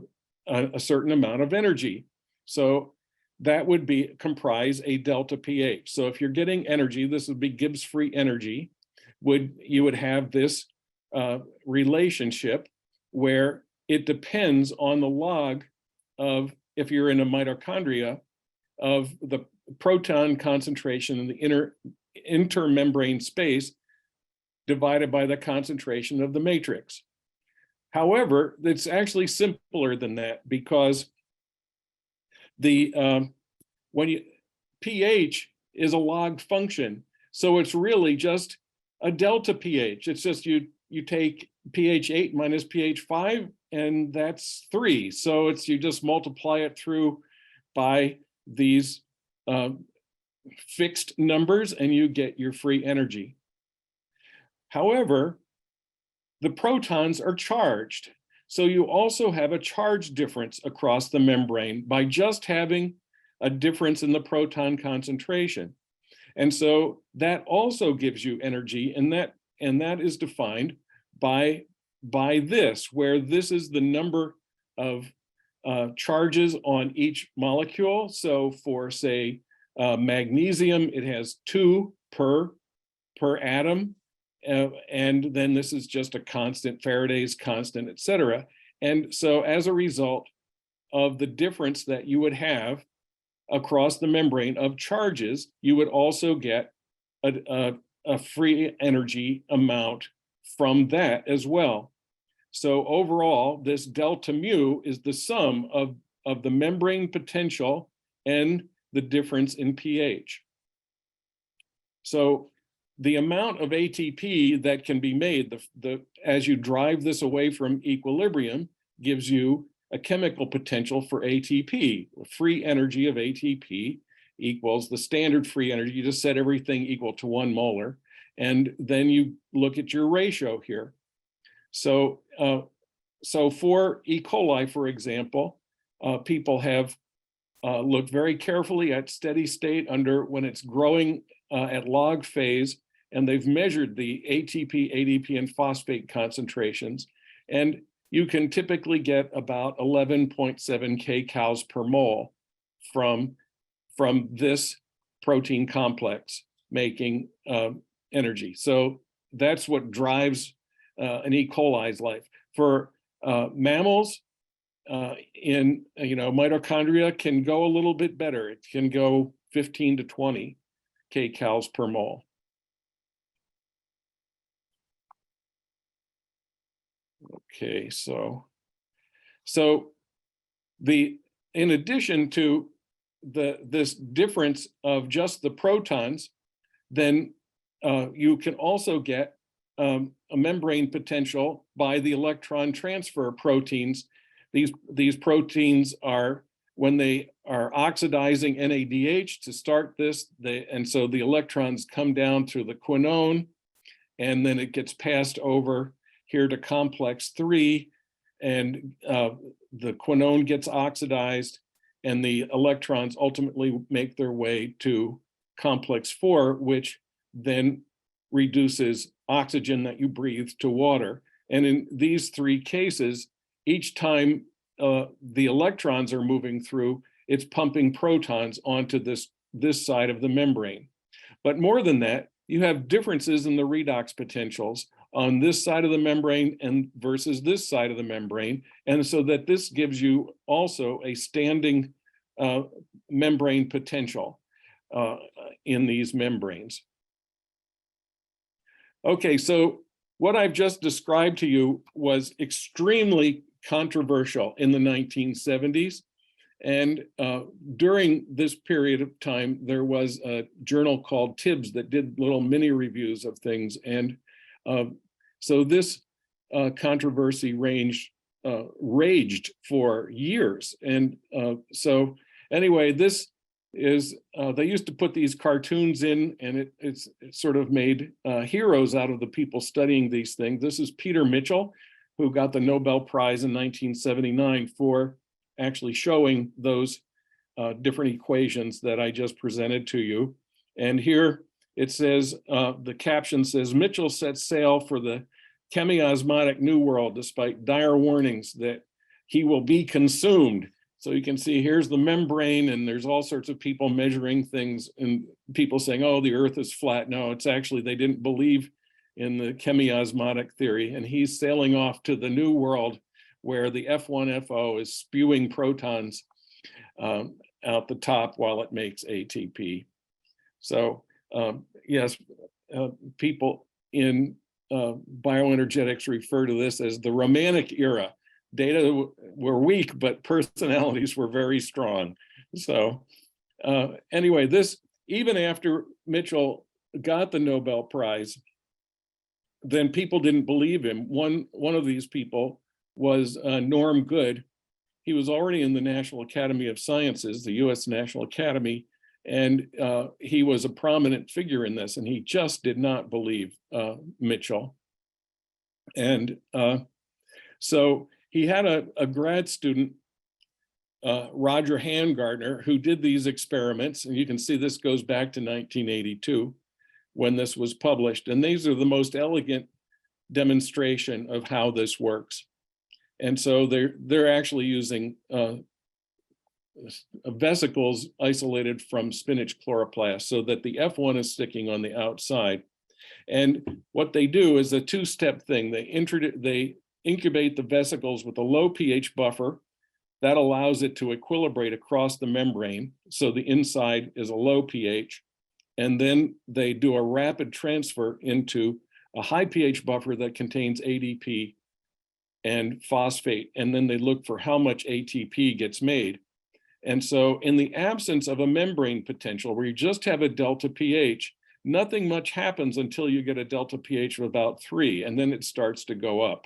certain amount of energy. So that would comprise a delta pH. So if you're getting energy, this would be Gibbs free energy, you would have this relationship where it depends on the log of, if you're in a mitochondria, of the proton concentration in the intermembrane space divided by the concentration of the matrix. However, it's actually simpler than that, because pH is a log function. So it's really just a delta pH. It's just you take pH 8 minus pH 5, and that's 3. So you just multiply it through by these fixed numbers, and you get your free energy. However, the protons are charged. So you also have a charge difference across the membrane by just having a difference in the proton concentration. And so that also gives you energy, and that is defined by this, where this is the number of charges on each molecule. So for, say, magnesium, it has 2 per atom. And then this is just a constant, Faraday's constant, et cetera. And so as a result of the difference that you would have across the membrane of charges, you would also get a free energy amount from that as well. So overall, this delta mu is the sum of the membrane potential and the difference in pH. So the amount of ATP that can be made as you drive this away from equilibrium gives you a chemical potential for ATP. Free energy of ATP equals the standard free energy. You just set everything equal to 1 molar. And then you look at your ratio here. So, so for E. coli, for example, people have looked very carefully at steady state when it's growing at log phase, and they've measured the ATP, ADP, and phosphate concentrations. And you can typically get about 11.7 kcal per mole from this protein complex making energy. So that's what drives an E. coli's life. For mammals, in mitochondria can go a little bit better. It can go 15 to 20 kcal per mole. Okay, so in addition to this difference of just the protons, then you can also get a membrane potential by the electron transfer proteins. These proteins are, when they are oxidizing NADH to start this, and so the electrons come down through the quinone, and then it gets passed over here to complex 3, and the quinone gets oxidized, and the electrons ultimately make their way to complex 4, which then reduces oxygen that you breathe to water. And in these 3 cases, each time the electrons are moving through, it's pumping protons onto this side of the membrane. But more than that, you have differences in the redox potentials on this side of the membrane and versus this side of the membrane. And so that this gives you also a standing membrane potential in these membranes. Okay, so what I've just described to you was extremely controversial in the 1970s. And during this period of time, there was a journal called Tibbs that did little mini reviews of things. And so this controversy raged for years. And so anyway, this is, they used to put these cartoons in, and it sort of made heroes out of the people studying these things. This is Peter Mitchell, who got the Nobel Prize in 1979 for actually showing those different equations that I just presented to you. And here it says, the caption says, Mitchell sets sail for the chemiosmotic new world despite dire warnings that he will be consumed. So you can see here's the membrane, and there's all sorts of people measuring things and people saying, oh, the earth is flat. No, it's actually, they didn't believe in the chemiosmotic theory. And he's sailing off to the new world where the F1FO is spewing protons out the top while it makes ATP. So yes, people in bioenergetics refer to this as the Romantic era. Data were weak, but personalities were very strong. So anyway, this, even after Mitchell got the Nobel Prize, then people didn't believe him. One of these people was Norm Good. He was already in the National Academy of Sciences, the US National Academy, and he was a prominent figure in this, and he just did not believe Mitchell. And so he had a grad student, Roger Handgardner, who did these experiments, and you can see this goes back to 1982 when this was published, and these are the most elegant demonstration of how this works. And so they're actually using vesicles isolated from spinach chloroplast so that the F1 is sticking on the outside. And what they do is a two-step thing. They incubate the vesicles with a low pH buffer that allows it to equilibrate across the membrane. So the inside is a low pH. And then they do a rapid transfer into a high pH buffer that contains ADP and phosphate, and then they look for how much ATP gets made. And so in the absence of a membrane potential where you just have a delta pH, nothing much happens until you get a delta pH of about 3, and then it starts to go up.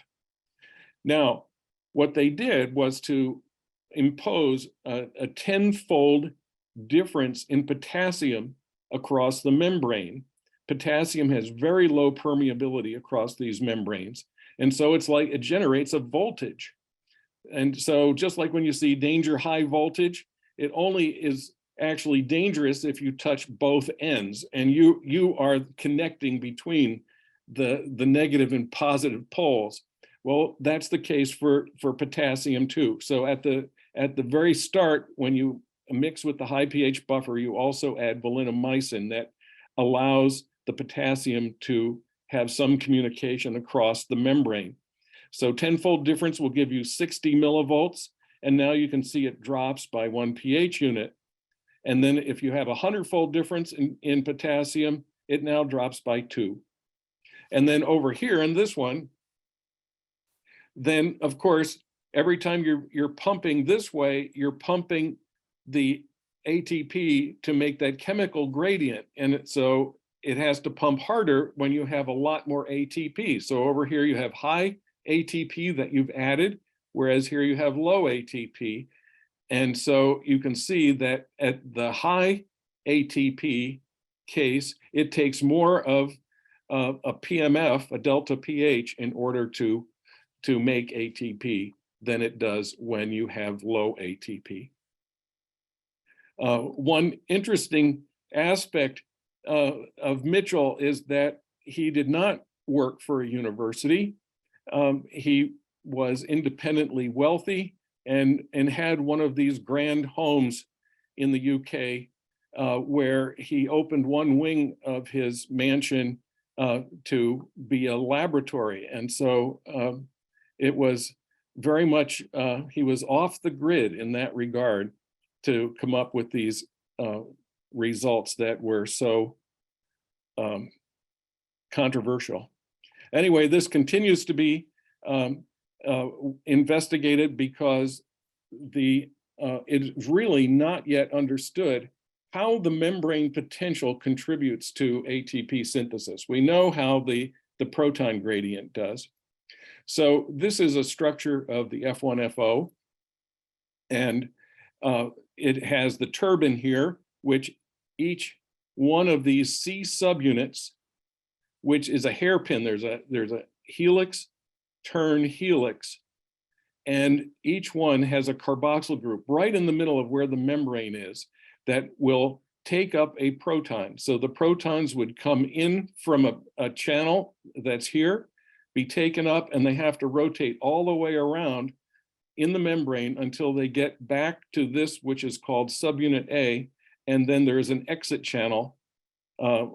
Now, what they did was to impose a 10-fold difference in potassium across the membrane. Potassium has very low permeability across these membranes. And so it's like it generates a voltage. And so just like when you see danger high voltage, it only is actually dangerous if you touch both ends and you are connecting between the negative and positive poles. Well, that's the case for potassium too. So at the very start, when you mix with the high pH buffer, you also add valinomycin that allows the potassium to have some communication across the membrane. So 10-fold difference will give you 60 millivolts, and now you can see it drops by 1 pH unit. And then if you have a 100-fold difference in potassium, it now drops by 2. And then over here in this one, then of course, every time you're pumping this way, you're pumping the ATP to make that chemical gradient. And so it has to pump harder when you have a lot more ATP. So over here you have high ATP that you've added, whereas here you have low ATP. And so you can see that at the high ATP case, it takes more of a PMF, a delta pH, in order to make ATP than it does when you have low ATP. One interesting aspect of Mitchell is that he did not work for a university. He was independently wealthy and had one of these grand homes in the UK where he opened one wing of his mansion to be a laboratory. And so it was very much, he was off the grid in that regard to come up with these results that were so controversial. Anyway, this continues to be investigated because it's really not yet understood how the membrane potential contributes to ATP synthesis. We know how the proton gradient does. So this is a structure of the F1FO, and it has the turbine here, which each one of these C subunits, which is a hairpin, there's a helix, turn, helix, and each one has a carboxyl group right in the middle of where the membrane is that will take up a proton. So the protons would come in from a channel that's here, be taken up, and they have to rotate all the way around in the membrane until they get back to this, which is called subunit A, and then there's an exit channel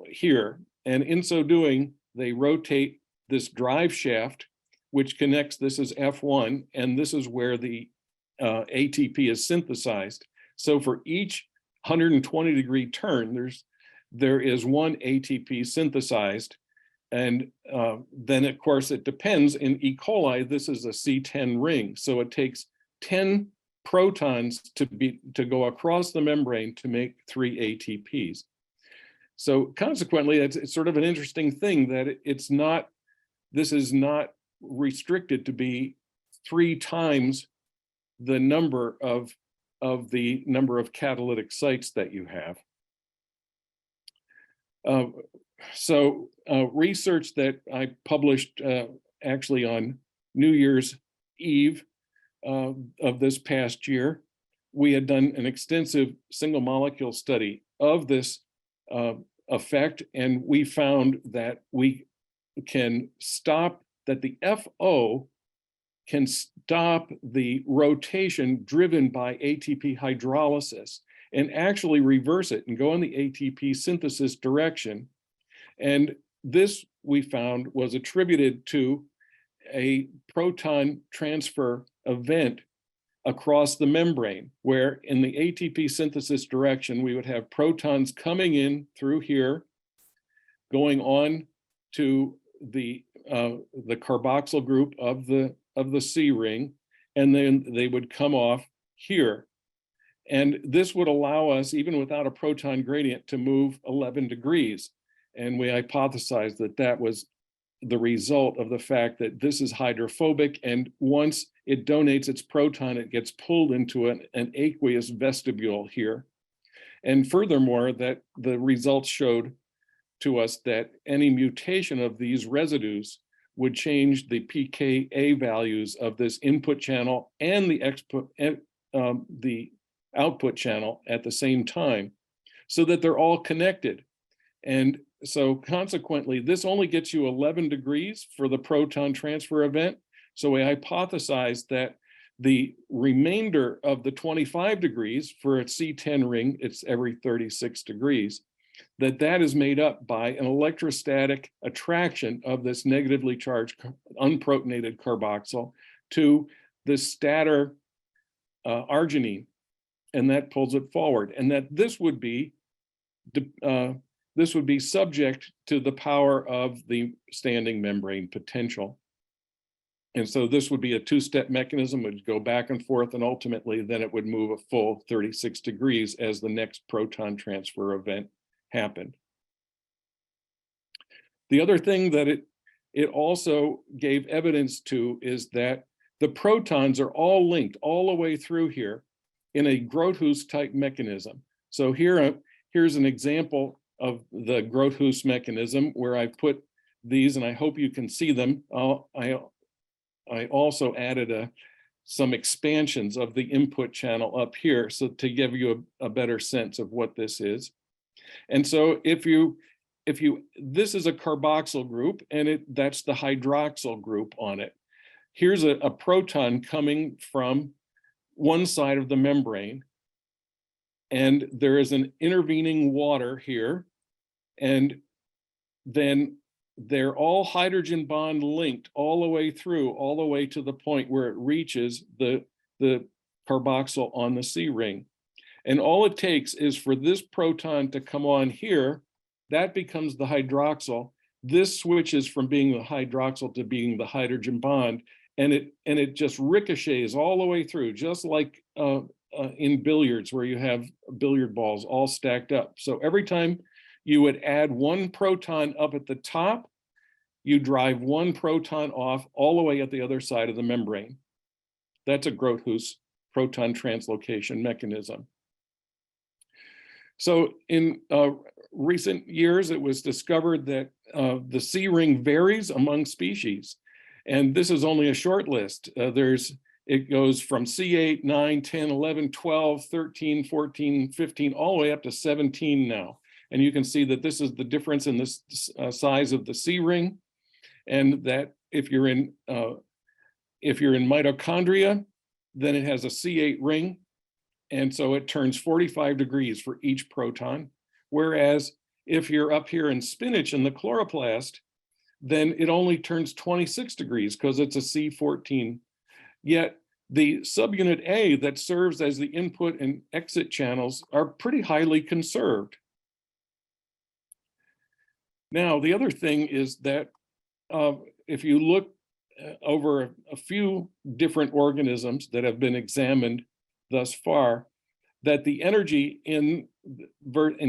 here. And in so doing, they rotate this drive shaft, which connects, this is F1, and this is where the ATP is synthesized. So for each 120-degree turn, there is one ATP synthesized. And then, of course, it depends. In E. coli, this is a C10 ring. So it takes 10 protons to go across the membrane to make 3 ATPs. So consequently, it's sort of an interesting thing that this is not restricted to be 3 times the number of catalytic sites that you have. So research that I published actually on New Year's Eve of this past year, we had done an extensive single molecule study of this effect, and we found that we can stop, that the FO can stop the rotation driven by ATP hydrolysis and actually reverse it and go in the ATP synthesis direction. And this, we found, was attributed to a proton transfer event across the membrane, where in the ATP synthesis direction, we would have protons coming in through here, going on to the carboxyl group of the of the C ring, and then they would come off here. And this would allow us, even without a proton gradient, to move 11 degrees. And we hypothesized that that was the result of the fact that this is hydrophobic, and once it donates its proton, it gets pulled into an aqueous vestibule here. And furthermore, that the results showed to us that any mutation of these residues would change the pKa values of this input channel and the output channel at the same time, so that they're all connected. And so consequently, this only gets you 11 degrees for the proton transfer event. So we hypothesized that the remainder of the 25 degrees for a C10 ring, it's every 36 degrees, that is made up by an electrostatic attraction of this negatively charged unprotonated carboxyl to the stator arginine, and that pulls it forward. And that this would be subject to the power of the standing membrane potential. And so this would be a two-step mechanism, would go back and forth, and ultimately then it would move a full 36 degrees as the next proton transfer event happened. The other thing that it also gave evidence to is that the protons are all linked all the way through here in a Groothuis type mechanism. So here's an example of the Groothuis mechanism where I put these, and I hope you can see them. I also added some expansions of the input channel up here, so to give you a better sense of what this is. And so this is a carboxyl group, and that's the hydroxyl group on it. Here's a proton coming from one side of the membrane, and there is an intervening water here, and then they're all hydrogen bond linked all the way through, all the way to the point where it reaches the carboxyl on the C ring. And all it takes is for this proton to come on here, that becomes the hydroxyl. This switches from being the hydroxyl to being the hydrogen bond, and it just ricochets all the way through, just like in billiards, where you have billiard balls all stacked up. So every time you would add one proton up at the top, you drive one proton off all the way at the other side of the membrane. That's a Groothuis proton translocation mechanism. So in recent years, it was discovered that the C ring varies among species. And this is only a short list. It goes from C8, 9, 10, 11, 12, 13, 14, 15, all the way up to 17 now. And you can see that this is the difference in the size of the C ring, and that if you're in mitochondria, then it has a C8 ring, and so it turns 45 degrees for each proton. Whereas if you're up here in spinach in the chloroplast, then it only turns 26 degrees because it's a C14. Yet the subunit A that serves as the input and exit channels are pretty highly conserved. Now, the other thing is that if you look over a few different organisms that have been examined thus far, that the energy in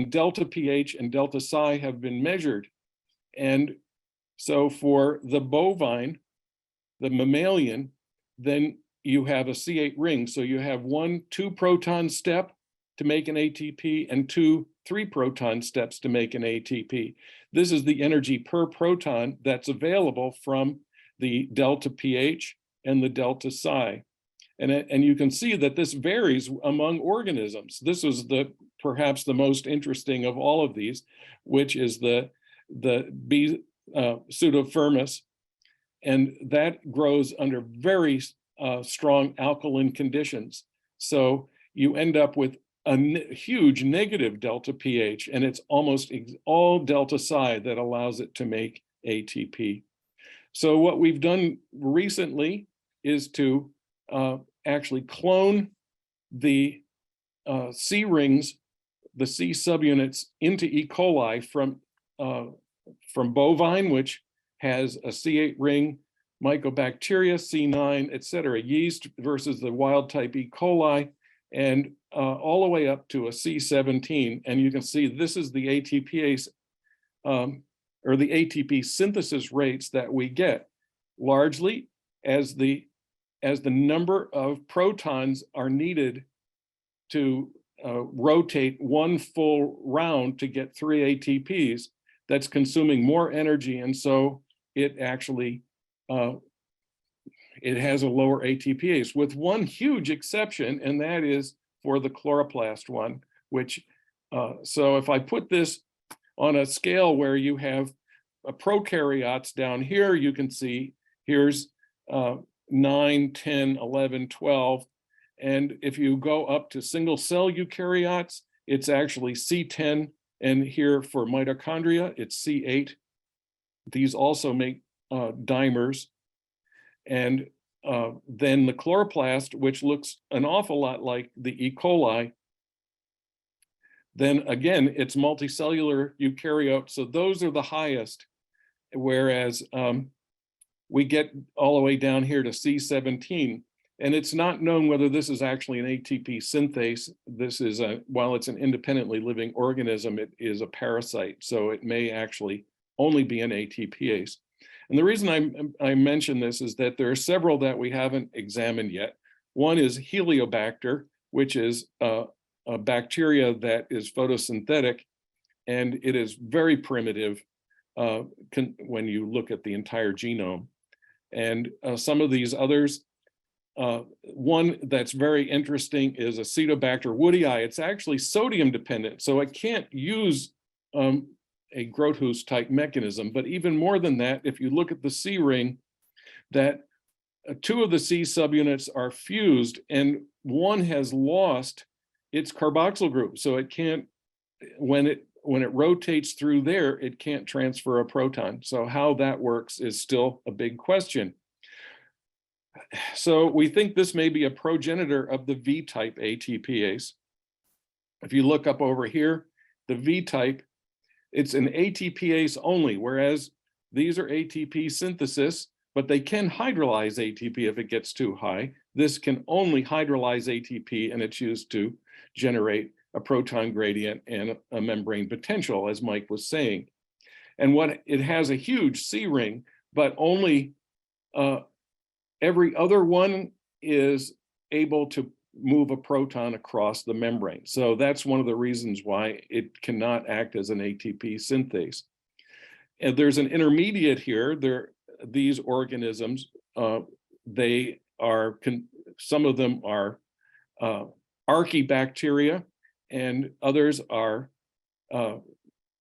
delta pH and delta psi have been measured. And so for the bovine, the mammalian, then you have a C8 ring. So you have 2 proton step to make an ATP and 2 3 proton steps to make an ATP. This is the energy per proton that's available from the delta pH and the delta psi. And you can see that this varies among organisms. This is perhaps the most interesting of all of these, which is the B pseudofermus, and that grows under very strong alkaline conditions. So you end up with a huge negative delta pH, and it's almost all delta psi that allows it to make ATP. So what we've done recently is to actually clone the C rings, the C subunits, into E. coli from bovine, which has a C8 ring mycobacteria, C9, et cetera, yeast versus the wild type E. coli, and all the way up to a C17. And you can see this is the ATPase or the ATP synthesis rates that we get, largely as the number of protons are needed to rotate one full round to get 3 ATPs. That's consuming more energy, and so it actually it has a lower ATPase, with one huge exception, and that is for the chloroplast one, which so if I put this on a scale where you have prokaryotes down here, you can see here's 9, 10, 11, 12. And if you go up to single cell eukaryotes, it's actually C10. And here for mitochondria, it's C8. These also make dimers. And then the chloroplast, which looks an awful lot like the E. coli, then again, it's multicellular eukaryote. So those are the highest, whereas we get all the way down here to C17. And it's not known whether this is actually an ATP synthase. This is while it's an independently living organism, it is a parasite. So it may actually only be an ATPase. And the reason I mention this is that there are several that we haven't examined yet. One is Heliobacter, which is a bacteria that is photosynthetic, and it is very primitive when you look at the entire genome. And some of these others, one that's very interesting is Acetobacter woodii. It's actually sodium dependent, so it can't use a Grothus type mechanism. But even more than that, if you look at the C ring, that 2 of the C subunits are fused and one has lost its carboxyl group. So it can't, when it rotates through there, it can't transfer a proton. So how that works is still a big question. So we think this may be a progenitor of the V-type ATPase. If you look up over here, the V-type, it's an ATPase only, whereas these are ATP synthesis, but they can hydrolyze ATP if it gets too high. This can only hydrolyze ATP, and it's used to generate a proton gradient and a membrane potential, as Mike was saying. And it has a huge C ring, but only every other one is able to move a proton across the membrane. So that's one of the reasons why it cannot act as an ATP synthase. And there's an intermediate here. These organisms, they are, some of them are archaebacteria, and others are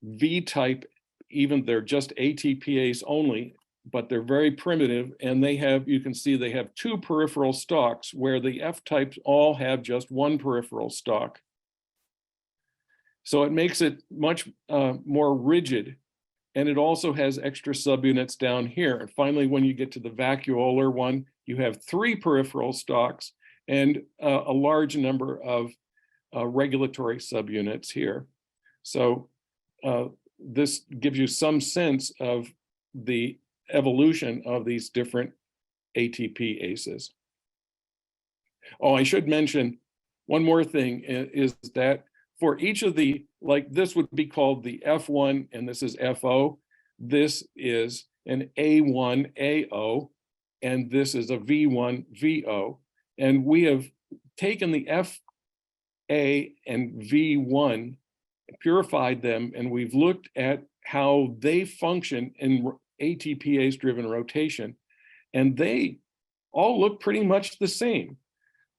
V-type, even they're just ATPase only, but they're very primitive, and they have, you can see they have 2 peripheral stalks, where the F-types all have just 1 peripheral stalk. So it makes it much more rigid, and it also has extra subunits down here. And finally, when you get to the vacuolar one, you have 3 peripheral stalks and a large number of regulatory subunits here. So this gives you some sense of the evolution of these different ATPases. Oh, I should mention one more thing is that for each of the, like this would be called the F1 and this is FO, this is an A1AO, and this is a V1VO. And we have taken the FA and V1, purified them, and we've looked at how they function in ATPase-driven rotation, and they all look pretty much the same.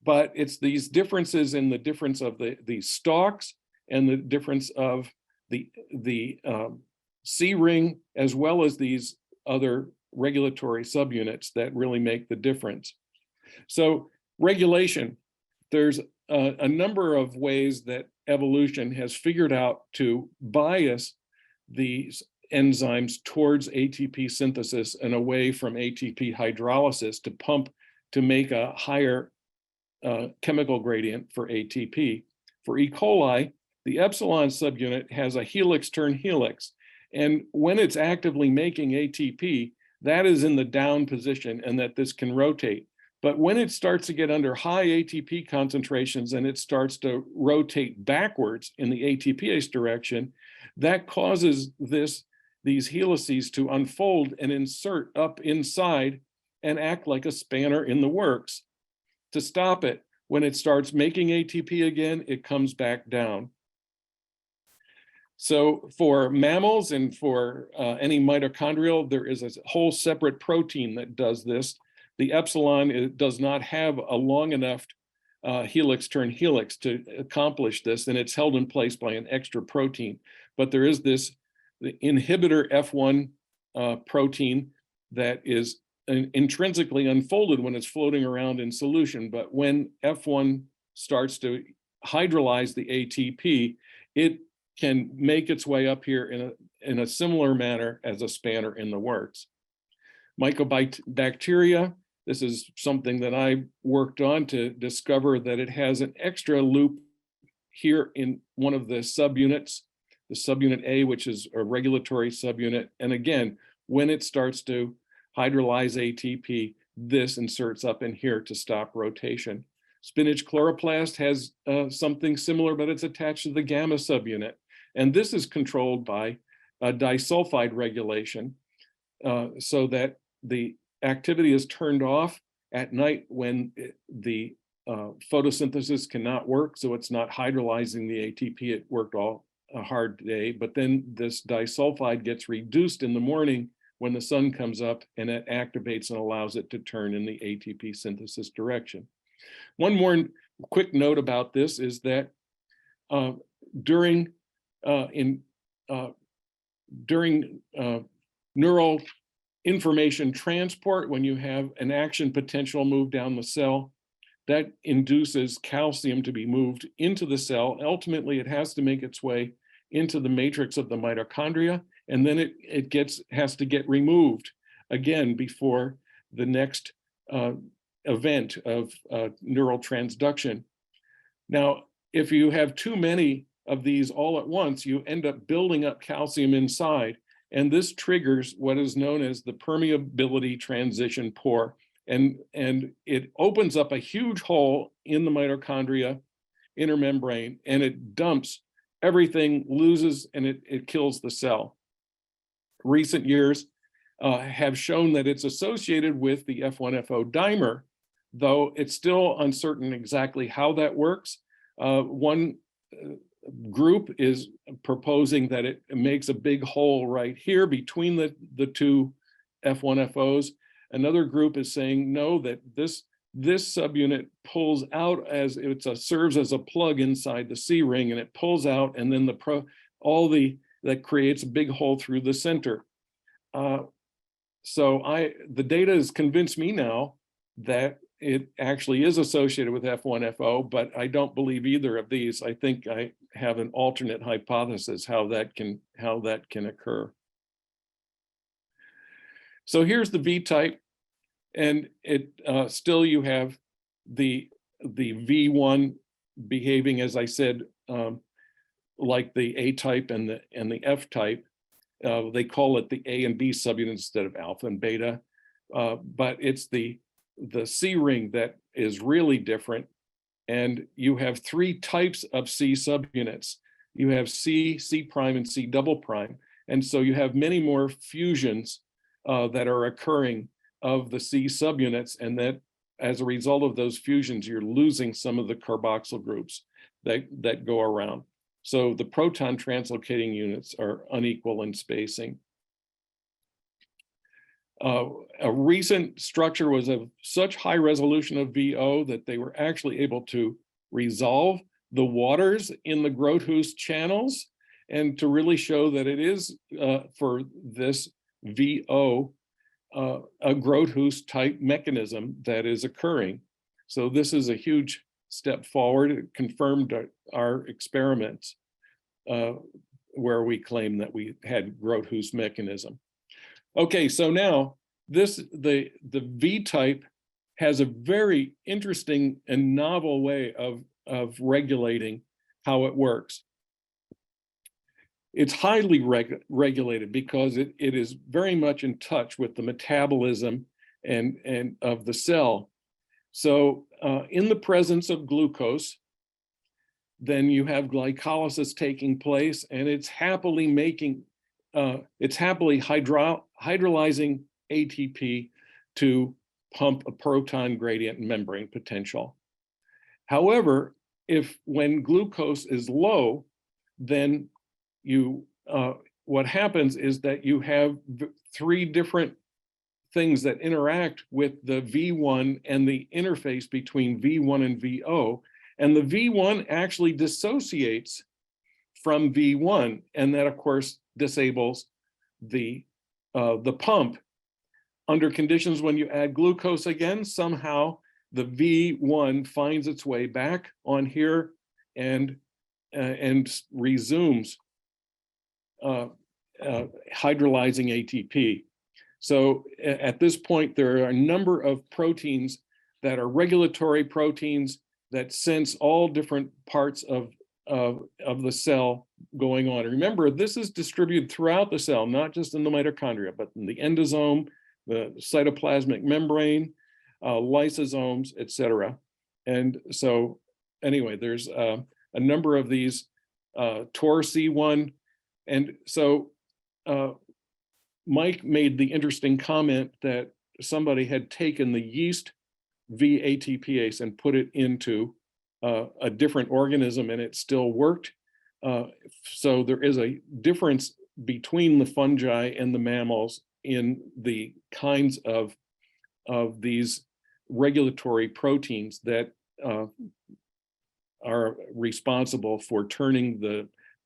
But it's these differences in the difference of the stalks and the difference of the C ring, as well as these other regulatory subunits that really make the difference. So regulation, there's a number of ways that evolution has figured out to bias these enzymes towards ATP synthesis and away from ATP hydrolysis to pump to make a higher chemical gradient for ATP. For E. coli, the epsilon subunit has a helix turn helix. And when it's actively making ATP, that is in the down position and that this can rotate. But when it starts to get under high ATP concentrations and it starts to rotate backwards in the ATPase direction, that causes these helices to unfold and insert up inside and act like a spanner in the works. To stop it, when it starts making ATP again, it comes back down. So for mammals and for any mitochondrial, there is a whole separate protein that does this. The epsilon, it does not have a long enough helix turn helix to accomplish this, and it's held in place by an extra protein. But there is the inhibitor F1 protein that is intrinsically unfolded when it's floating around in solution. But when F1 starts to hydrolyze the ATP, it can make its way up here in a similar manner as a spanner in the works. Mycobacteria, this is something that I worked on to discover that it has an extra loop here in one of the subunits, the subunit A, which is a regulatory subunit. And again, when it starts to hydrolyze ATP, this inserts up in here to stop rotation. Spinach chloroplast has something similar, but it's attached to the gamma subunit. And this is controlled by disulfide regulation so that the activity is turned off at night when the photosynthesis cannot work. So it's not hydrolyzing the ATP. It worked all a hard day, but then this disulfide gets reduced in the morning when the sun comes up, and it activates and allows it to turn in the ATP synthesis direction. One more quick note about this is that during neural information transport, when you have an action potential move down the cell, that induces calcium to be moved into the cell. Ultimately, it has to make its way into the matrix of the mitochondria, and then it has to get removed again before the next event of neural transduction. Now, if you have too many of these all at once, you end up building up calcium inside, and this triggers what is known as the permeability transition pore, and it opens up a huge hole in the mitochondria inner membrane, and it dumps everything, loses, and it kills the cell. Recent years have shown that it's associated with the F1FO dimer, though it's still uncertain exactly how that works. One group is proposing that it makes a big hole right here between the two F1FOs. Another group is saying no, that this subunit pulls out as serves as a plug inside the C ring, and it pulls out, and then that creates a big hole through the center. So the data has convinced me now that it actually is associated with F1FO, but I don't believe either of these. I think I have an alternate hypothesis how that can occur. So here's the V type, and it still you have the V1 behaving, as I said, like the A type and the F type. They call it the A and B subunit instead of alpha and beta, but it's the C ring that is really different. And you have three types of C subunits. You have C, C prime, and C double prime. And so you have many more fusions that are occurring of the C subunits, and that as a result of those fusions, you're losing some of the carboxyl groups that go around. So the proton translocating units are unequal in spacing. A recent structure was of such high resolution of VO that they were actually able to resolve the waters in the Groothuis channels, and to really show that it is for this VO a Groothuis type mechanism that is occurring. So this is a huge step forward. It confirmed our experiments where we claim that we had Groothuis mechanism. Okay, so now the V type has a very interesting and novel way of regulating how it works. it's highly regulated because it is very much in touch with the metabolism and of the cell. So in the presence of glucose, then you have glycolysis taking place, and it's happily hydrolyzing ATP to pump a proton gradient membrane potential. However, when glucose is low, then what happens is that you have three different things that interact with the V1 and the interface between V1 and VO. And the V1 actually dissociates from V1, and that of course disables the pump. Under conditions when you add glucose again, somehow the V1 finds its way back on here and resumes hydrolyzing ATP. So at this point, there are a number of proteins that are regulatory proteins that sense all different parts of the cell going on. Remember, this is distributed throughout the cell, not just in the mitochondria, but in the endosome, the cytoplasmic membrane, lysosomes, etc. And so anyway, there's a number of these TOR-C1. And so Mike made the interesting comment that somebody had taken the yeast VATPase and put it into a different organism and it still worked. So there is a difference between the fungi and the mammals in the kinds of these regulatory proteins that are responsible for turning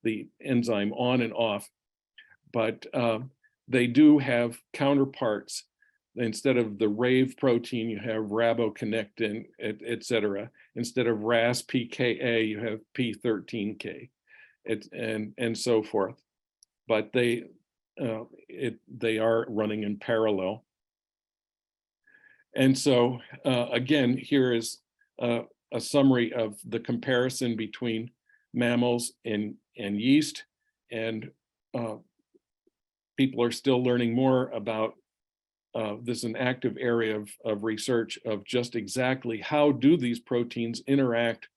the enzyme on and off. But they do have counterparts. Instead of the RAVE protein, you have riboconnectin, et cetera. Instead of RAS-PKA, you have P13K, and so forth. But they are running in parallel. And so again, here is a summary of the comparison between mammals and yeast, and people are still learning more about this is an active area of research of just exactly how do these proteins interact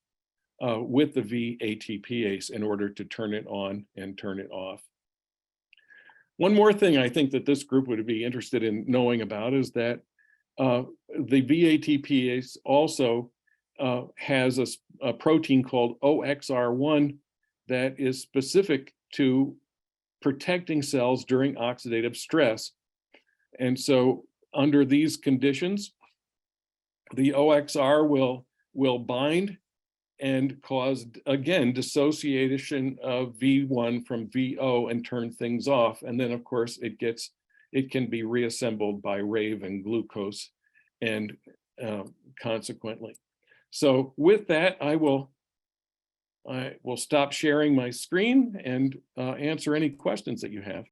with the VATPase in order to turn it on and turn it off. One more thing I think that this group would be interested in knowing about is that the VATPase also has a protein called OXR1 that is specific to protecting cells during oxidative stress. And so under these conditions, the OXR will bind and cause, again, dissociation of V1 from VO and turn things off. And then of course it can be reassembled by RAVE and glucose, and consequently. So with that, I will stop sharing my screen and answer any questions that you have.